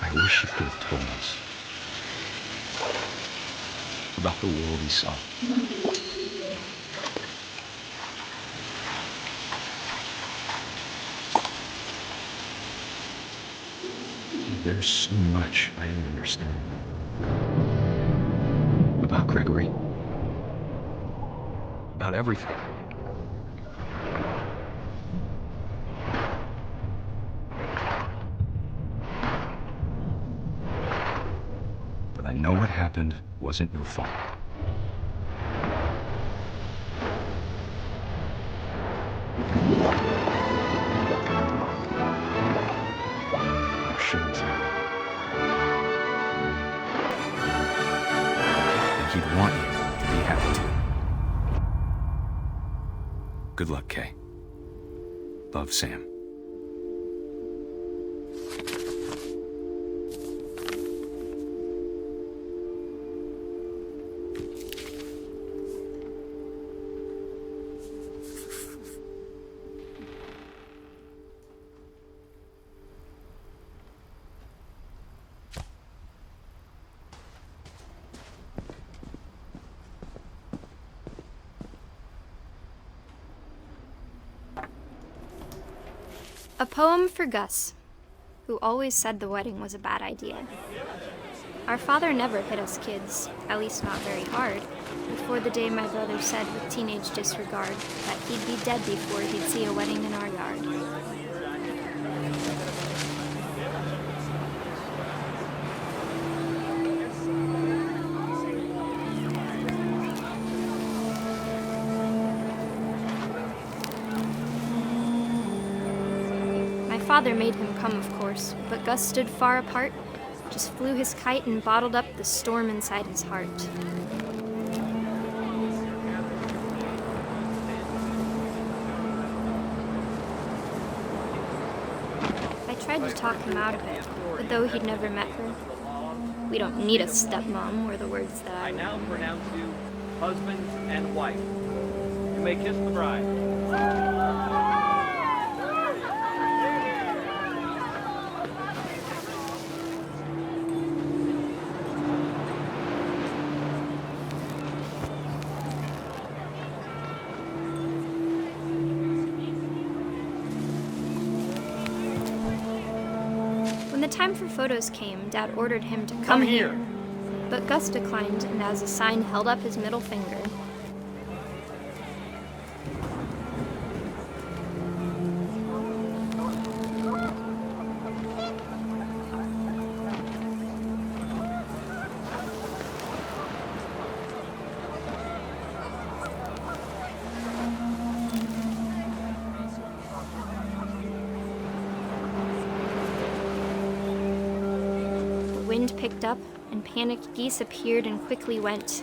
I wish you could have told us about the world he saw. There's so much I don't understand about Gregory, about everything. But I know what happened wasn't your fault. I shouldn't have. And he'd want you to be happy too. Good luck, Kay. Love, Sam. A poem for Gus, who always said the wedding was a bad idea. Our father never hit us kids, at least not very hard, before the day my brother said with teenage disregard that he'd be dead before he'd see a wedding in our yard. Father made him come, of course, but Gus stood far apart, just flew his kite and bottled up the storm inside his heart. I tried to talk him out of it, but though he'd never met her, "We don't need a stepmom," were the words that I now pronounce you husband and wife. You may kiss the bride. When the time for photos came, Dad ordered him to come here. But Gus declined, and as a sign held up his middle finger. The wind picked up, and panicked geese appeared and quickly went.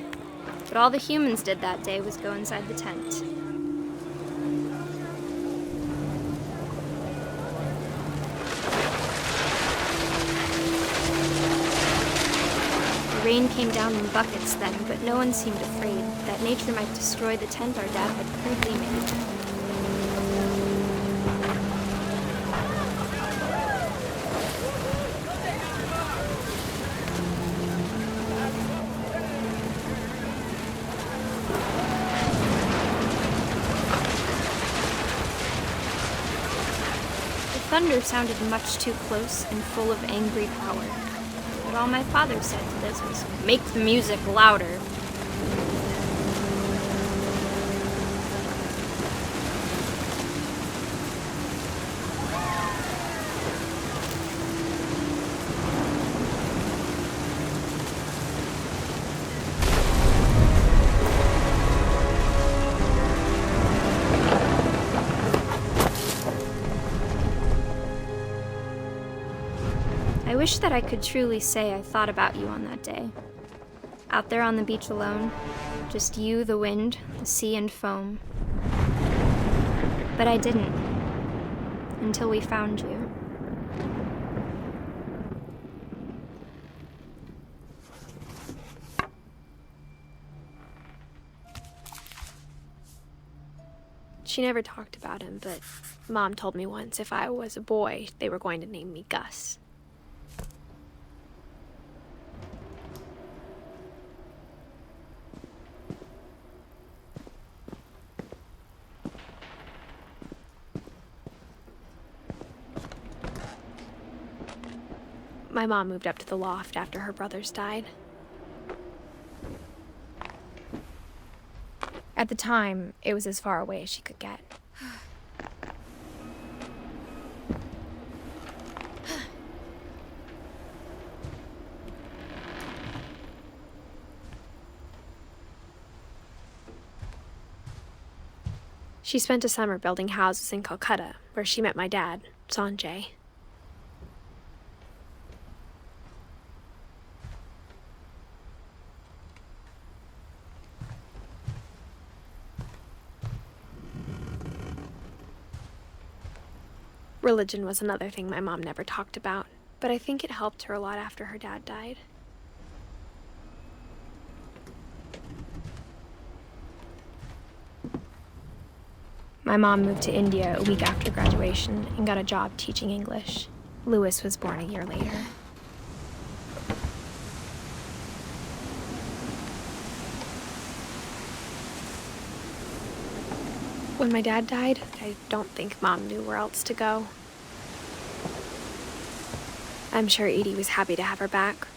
But all the humans did that day was go inside the tent. The rain came down in buckets then, but no one seemed afraid that nature might destroy the tent our dad had crudely made. Thunder sounded much too close and full of angry power. But all my father said to this was, "Make the music louder." wish that I could truly say I thought about you on that day. Out there on the beach alone, just you, the wind, the sea, and foam. But I didn't, until we found you. She never talked about him, but Mom told me once if I was a boy, they were going to name me Gus. My mom moved up to the loft after her brothers died. At the time, it was as far away as she could get. She spent a summer building houses in Calcutta, where she met my dad, Sanjay. Religion was another thing my mom never talked about, but I think it helped her a lot after her dad died. My mom moved to India a week after graduation and got a job teaching English. Louis was born a year later. When my dad died, I don't think Mom knew where else to go. I'm sure Edie was happy to have her back.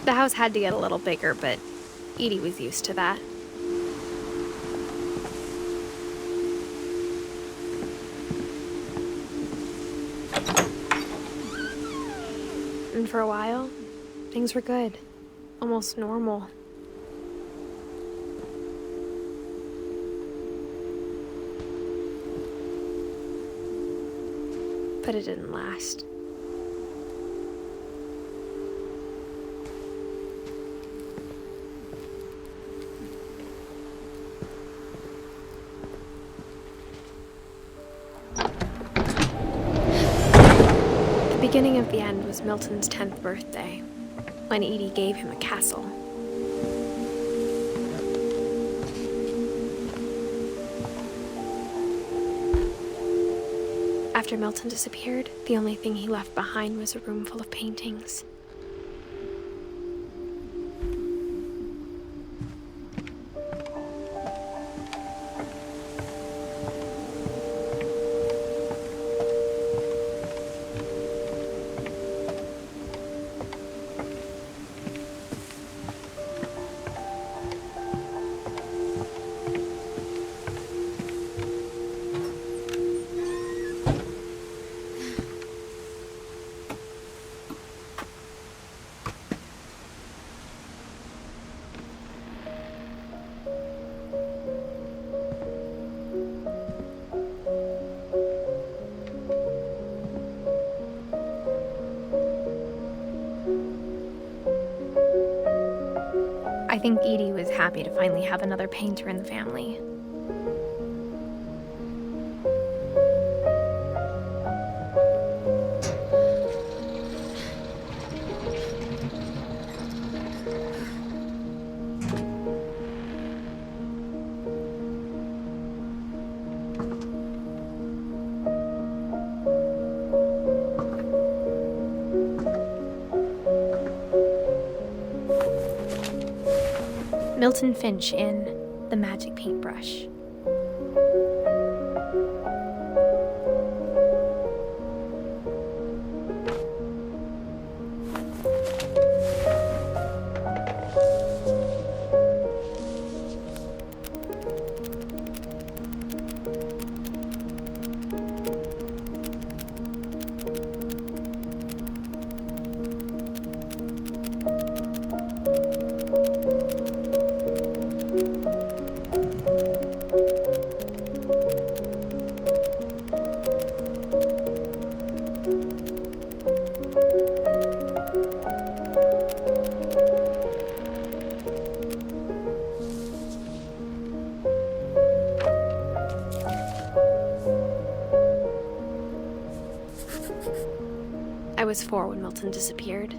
The house had to get a little bigger, but Edie was used to that. And for a while, things were good, almost normal. But it didn't last. The beginning of the end was Milton's 10th birthday, when Edie gave him a castle. After Milton disappeared, the only thing he left behind was a room full of paintings. I think Edie was happy to finally have another painter in the family. Milton Finch in The Magic Paintbrush. I was 4 when Milton disappeared.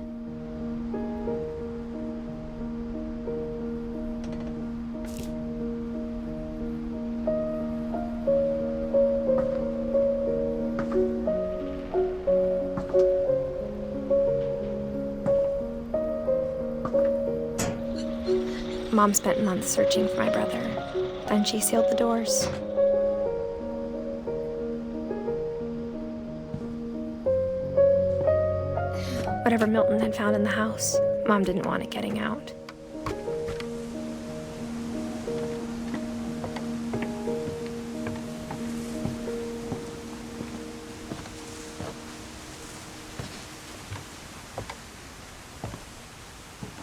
Mom spent months searching for my brother. Then she sealed the doors. Whatever Milton had found in the house, Mom didn't want it getting out.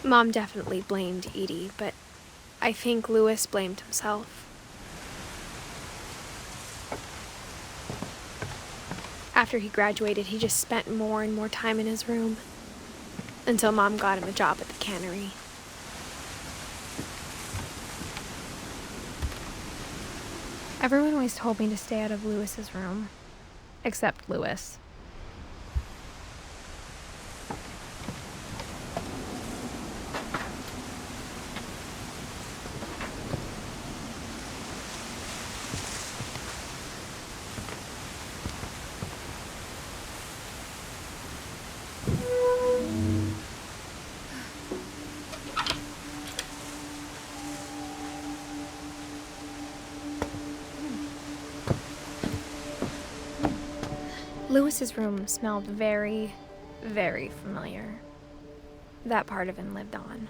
Mom definitely blamed Edie, but I think Louis blamed himself. After he graduated, he just spent more and more time in his room, until Mom got him a job at the cannery. Everyone always told me to stay out of Louis's room, except Louis. Louis's room smelled very, very familiar. That part of him lived on.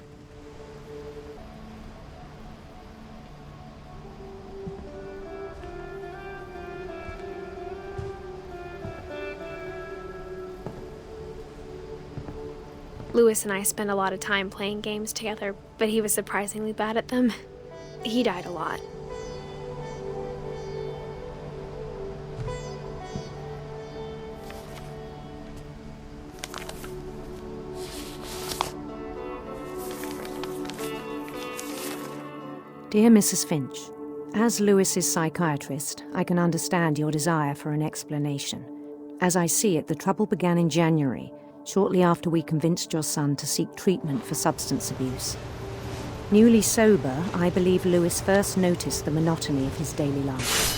Louis and I spent a lot of time playing games together, but he was surprisingly bad at them. He died a lot. Dear Mrs. Finch, as Lewis's psychiatrist, I can understand your desire for an explanation. As I see it, the trouble began in January, shortly after we convinced your son to seek treatment for substance abuse. Newly sober, I believe Lewis first noticed the monotony of his daily life.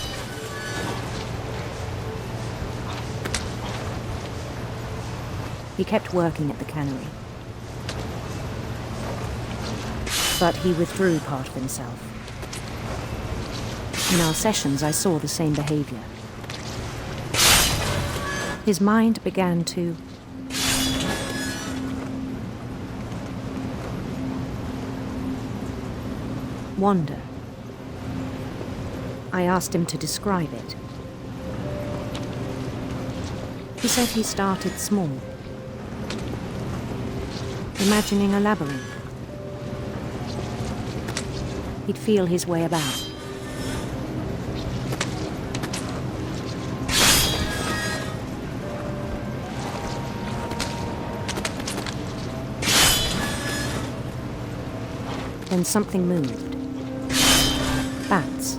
He kept working at the cannery, but he withdrew part of himself. In our sessions, I saw the same behavior. His mind began to wander. I asked him to describe it. He said he started small, imagining a labyrinth. He'd feel his way about. Then something moved. Bats.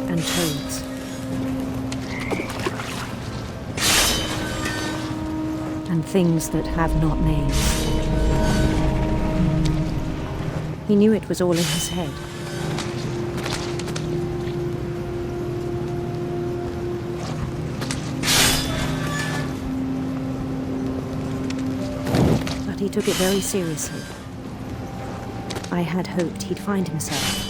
And toads. And things that have not names. He knew it was all in his head. But he took it very seriously. I had hoped he'd find himself.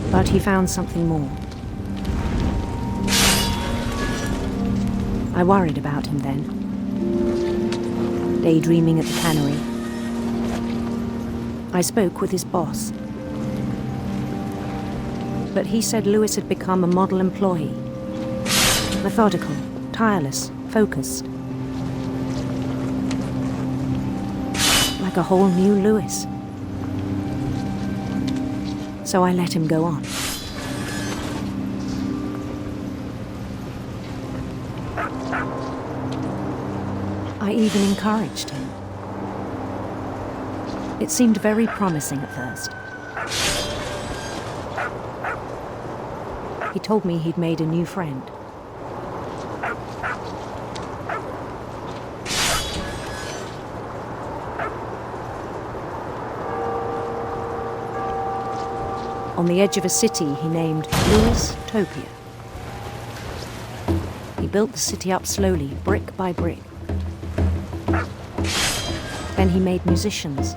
But he found something more. I worried about him then. Daydreaming at the cannery. I spoke with his boss. But he said Lewis had become a model employee. Methodical, tireless, focused. Like a whole new Lewis. So I let him go on. I even encouraged him. It seemed very promising at first. He told me he'd made a new friend. On the edge of a city he named Lewis Topia. He built the city up slowly, brick by brick. Then he made musicians.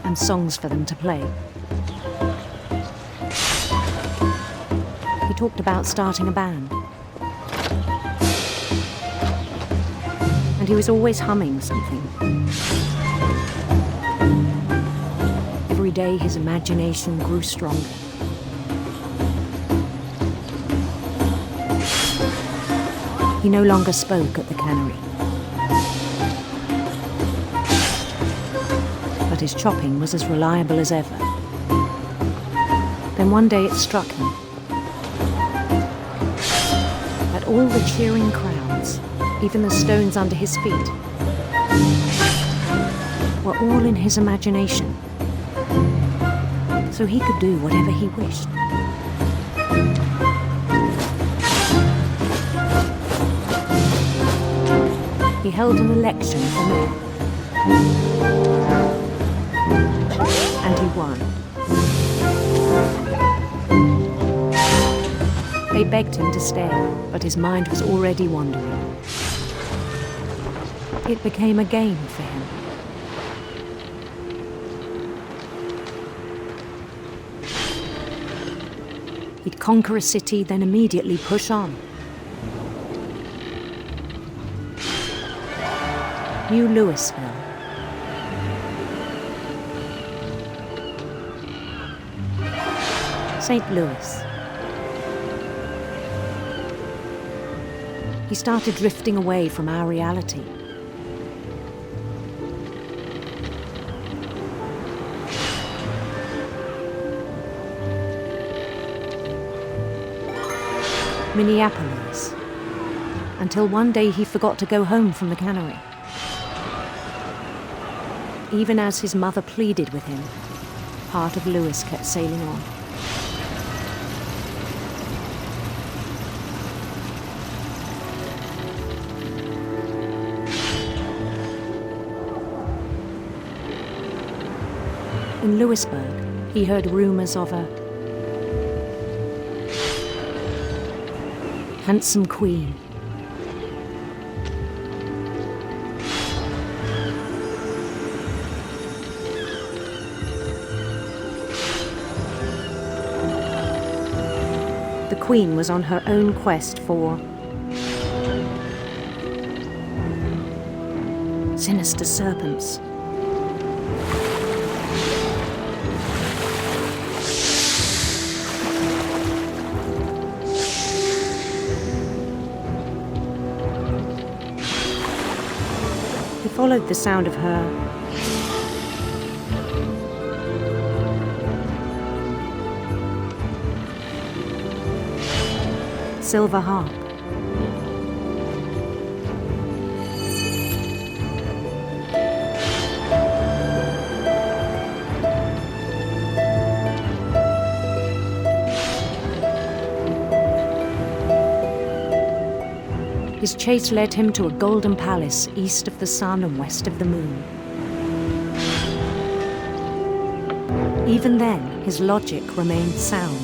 And songs for them to play. He talked about starting a band. And he was always humming something. Every day his imagination grew stronger. He no longer spoke at the cannery. But his chopping was as reliable as ever. Then one day it struck him that all the cheering crowds, even the stones under his feet, were all in his imagination. So he could do whatever he wished. He held an election for mayor. And he won. They begged him to stay, but his mind was already wandering. It became a game for him. He'd conquer a city, then immediately push on. New Louisville. St. Louis. He started drifting away from our reality. Minneapolis, until one day he forgot to go home from the cannery. Even as his mother pleaded with him, part of Lewis kept sailing on. In Lewisburg, he heard rumors of a handsome queen. The queen was on her own quest for sinister serpents. Followed the sound of her silver harp. His chase led him to a golden palace east of the sun and west of the moon. Even then, his logic remained sound.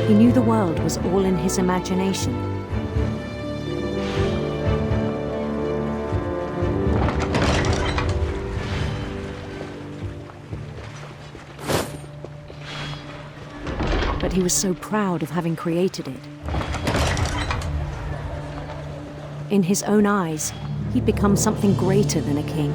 He knew the world was all in his imagination. But he was so proud of having created it. In his own eyes, he'd become something greater than a king.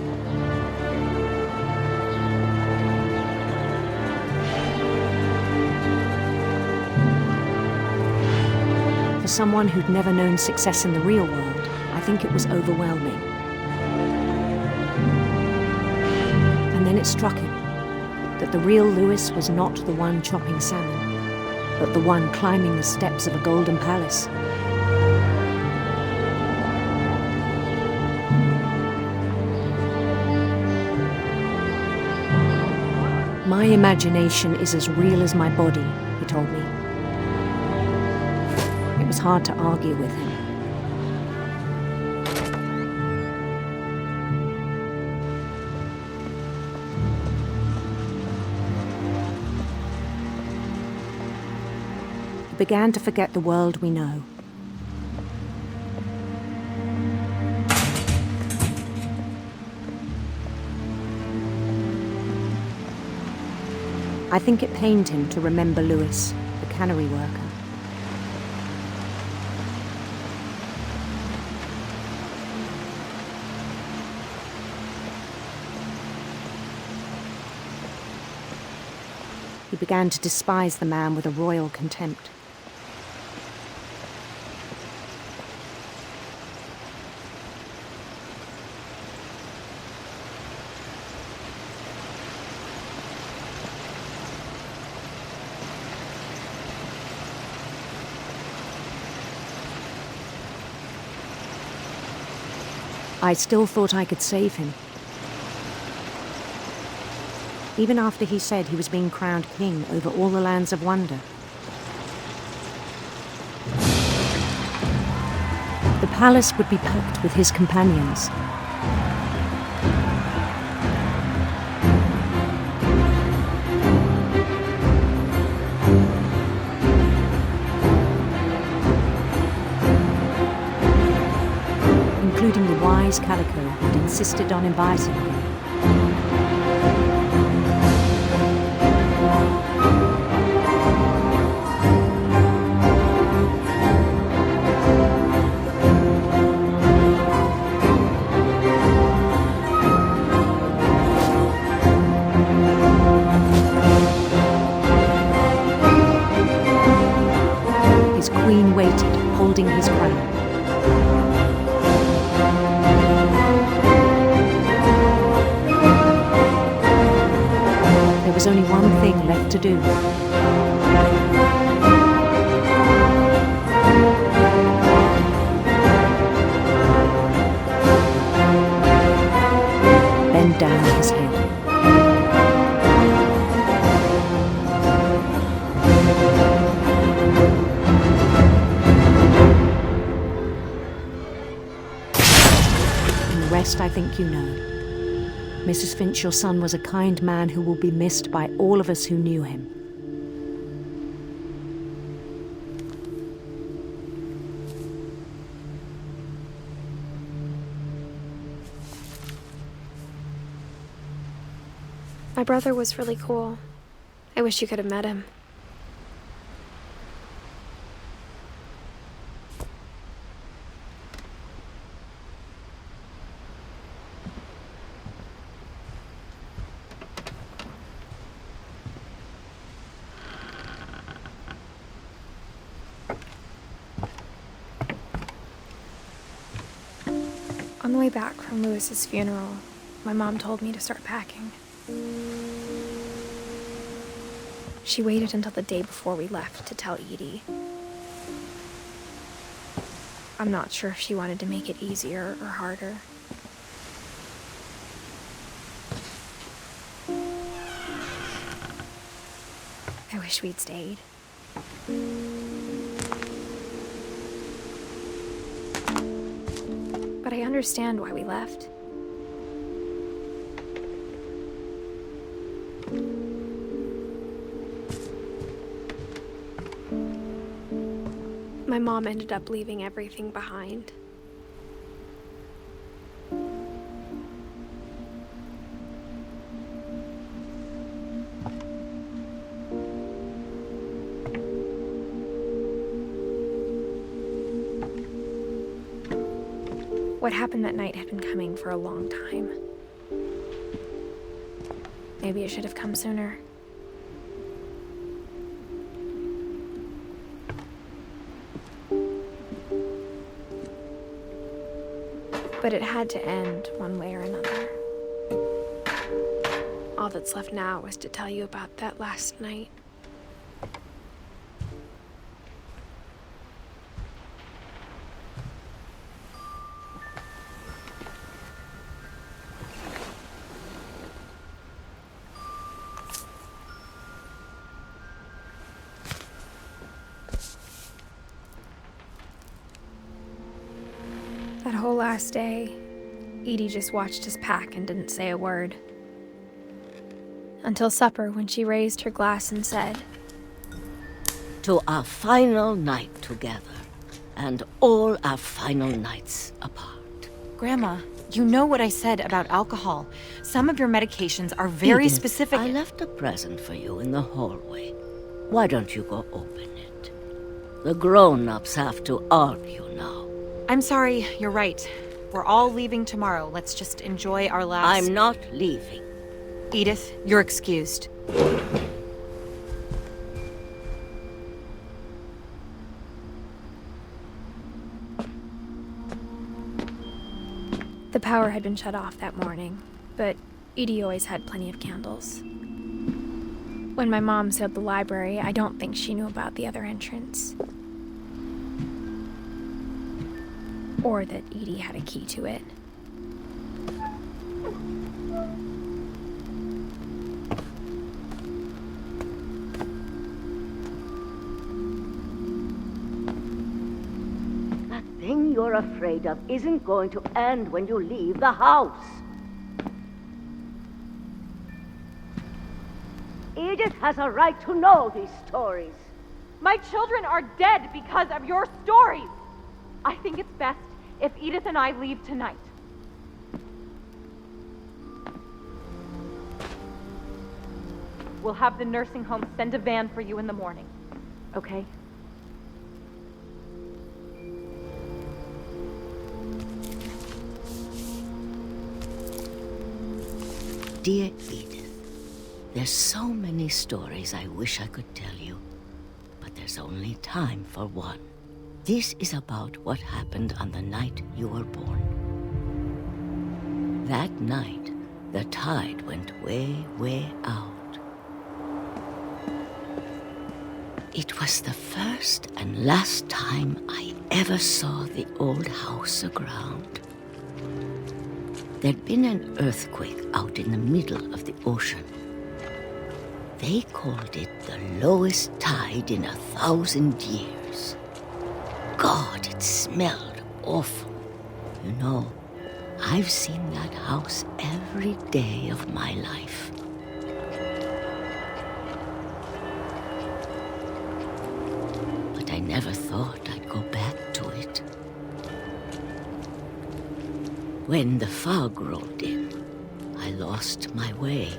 For someone who'd never known success in the real world, I think it was overwhelming. And then it struck him that the real Lewis was not the one chopping salmon, but the one climbing the steps of a golden palace. My imagination is as real as my body, he told me. It was hard to argue with him. He began to forget the world we know. I think it pained him to remember Lewis, the cannery worker. He began to despise the man with a royal contempt. I still thought I could save him. Even after he said he was being crowned king over all the lands of wonder. The palace would be packed with his companions. Including the wise Calico who'd insisted on inviting him. His queen waited, holding his crown. There was only one thing left to do. Bend down his head. And the rest I think you know. Mrs. Finch, your son was a kind man who will be missed by all of us who knew him. My brother was really cool. I wish you could have met him. On the way back from Lewis's funeral, my mom told me to start packing. She waited until the day before we left to tell Edie. I'm not sure if she wanted to make it easier or harder. I wish we'd stayed. But I understand why we left. My mom ended up leaving everything behind. What happened that night had been coming for a long time. Maybe it should have come sooner. But it had to end one way or another. All that's left now was to tell you about that last night. That whole last day, Edie just watched us pack and didn't say a word. Until supper, when she raised her glass and said, "To our final night together, and all our final nights apart." Grandma, you know what I said about alcohol. Some of your medications are very Edith, specific. I left a present for you in the hallway. Why don't you go open it? The grown-ups have to argue now. I'm sorry, you're right. We're all leaving tomorrow. Let's just enjoy our last... I'm not leaving. Edith, you're excused. The power had been shut off that morning, but Edie always had plenty of candles. When my mom sealed the library, I don't think she knew about the other entrance. Or that Edie had a key to it. That thing you're afraid of isn't going to end when you leave the house. Edith has a right to know these stories. My children are dead because of your stories. I think it's best if Edith and I leave tonight. We'll have the nursing home send a van for you in the morning, okay? Dear Edith, there's so many stories I wish I could tell you, but there's only time for one. This is about what happened on the night you were born. That night, the tide went way, way out. It was the first and last time I ever saw the old house aground. There'd been an earthquake out in the middle of the ocean. They called it the lowest tide in 1,000 years. God, it smelled awful. You know, I've seen that house every day of my life. But I never thought I'd go back to it. When the fog rolled in, I lost my way.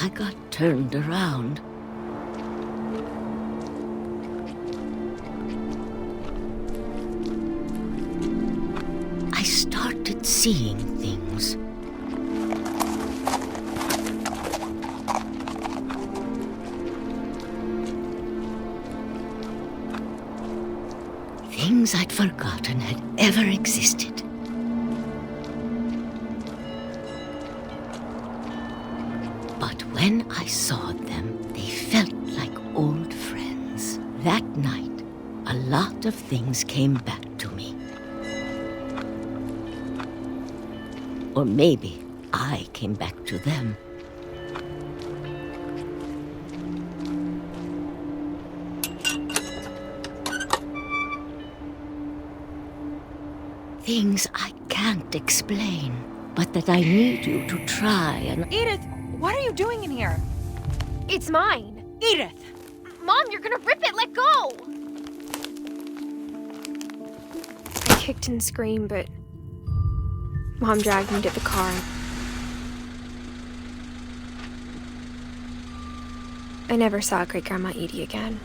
I got turned around. I started seeing things. Things I'd forgotten had ever existed. But when I saw them, they felt like old friends. That night, a lot of things came back to me. Or maybe I came back to them. Things I can't explain, but that I need you to try and... Edith, what are you doing in here? It's mine. Edith! Mom, you're gonna rip it! Let go! I kicked and screamed, but Mom dragged me to the car. I never saw Great-Grandma Edie again.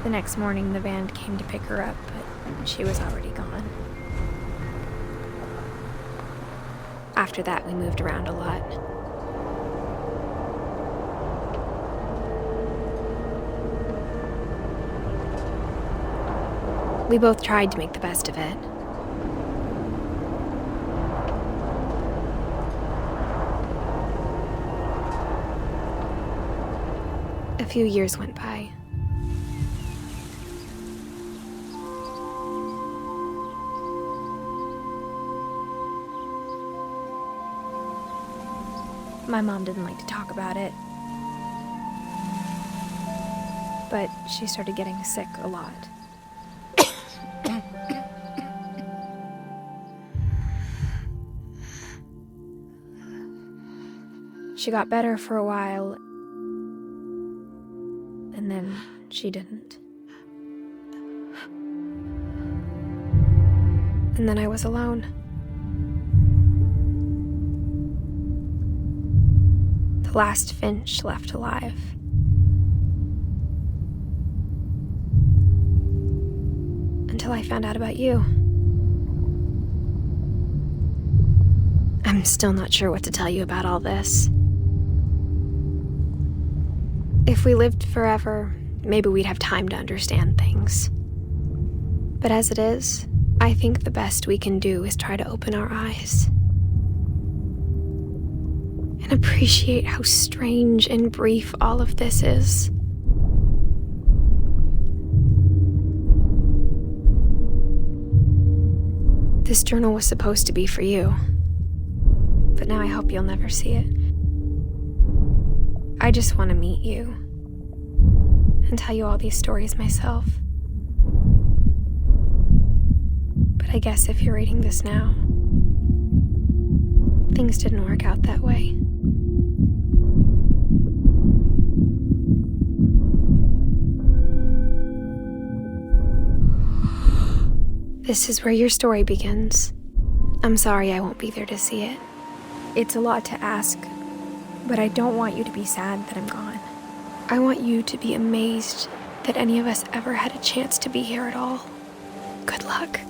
The next morning, the van came to pick her up, but she was already gone. After that, we moved around a lot. We both tried to make the best of it. A few years went by. My mom didn't like to talk about it, but she started getting sick a lot. She got better for a while, and then she didn't. And then I was alone. The last Finch left alive. Until I found out about you. I'm still not sure what to tell you about all this. If we lived forever, maybe we'd have time to understand things. But as it is, I think the best we can do is try to open our eyes. And appreciate how strange and brief all of this is. This journal was supposed to be for you, but now I hope you'll never see it. I just want to meet you and tell you all these stories myself. But I guess if you're reading this now, things didn't work out that way. This is where your story begins. I'm sorry I won't be there to see it. It's a lot to ask, but I don't want you to be sad that I'm gone. I want you to be amazed that any of us ever had a chance to be here at all. Good luck.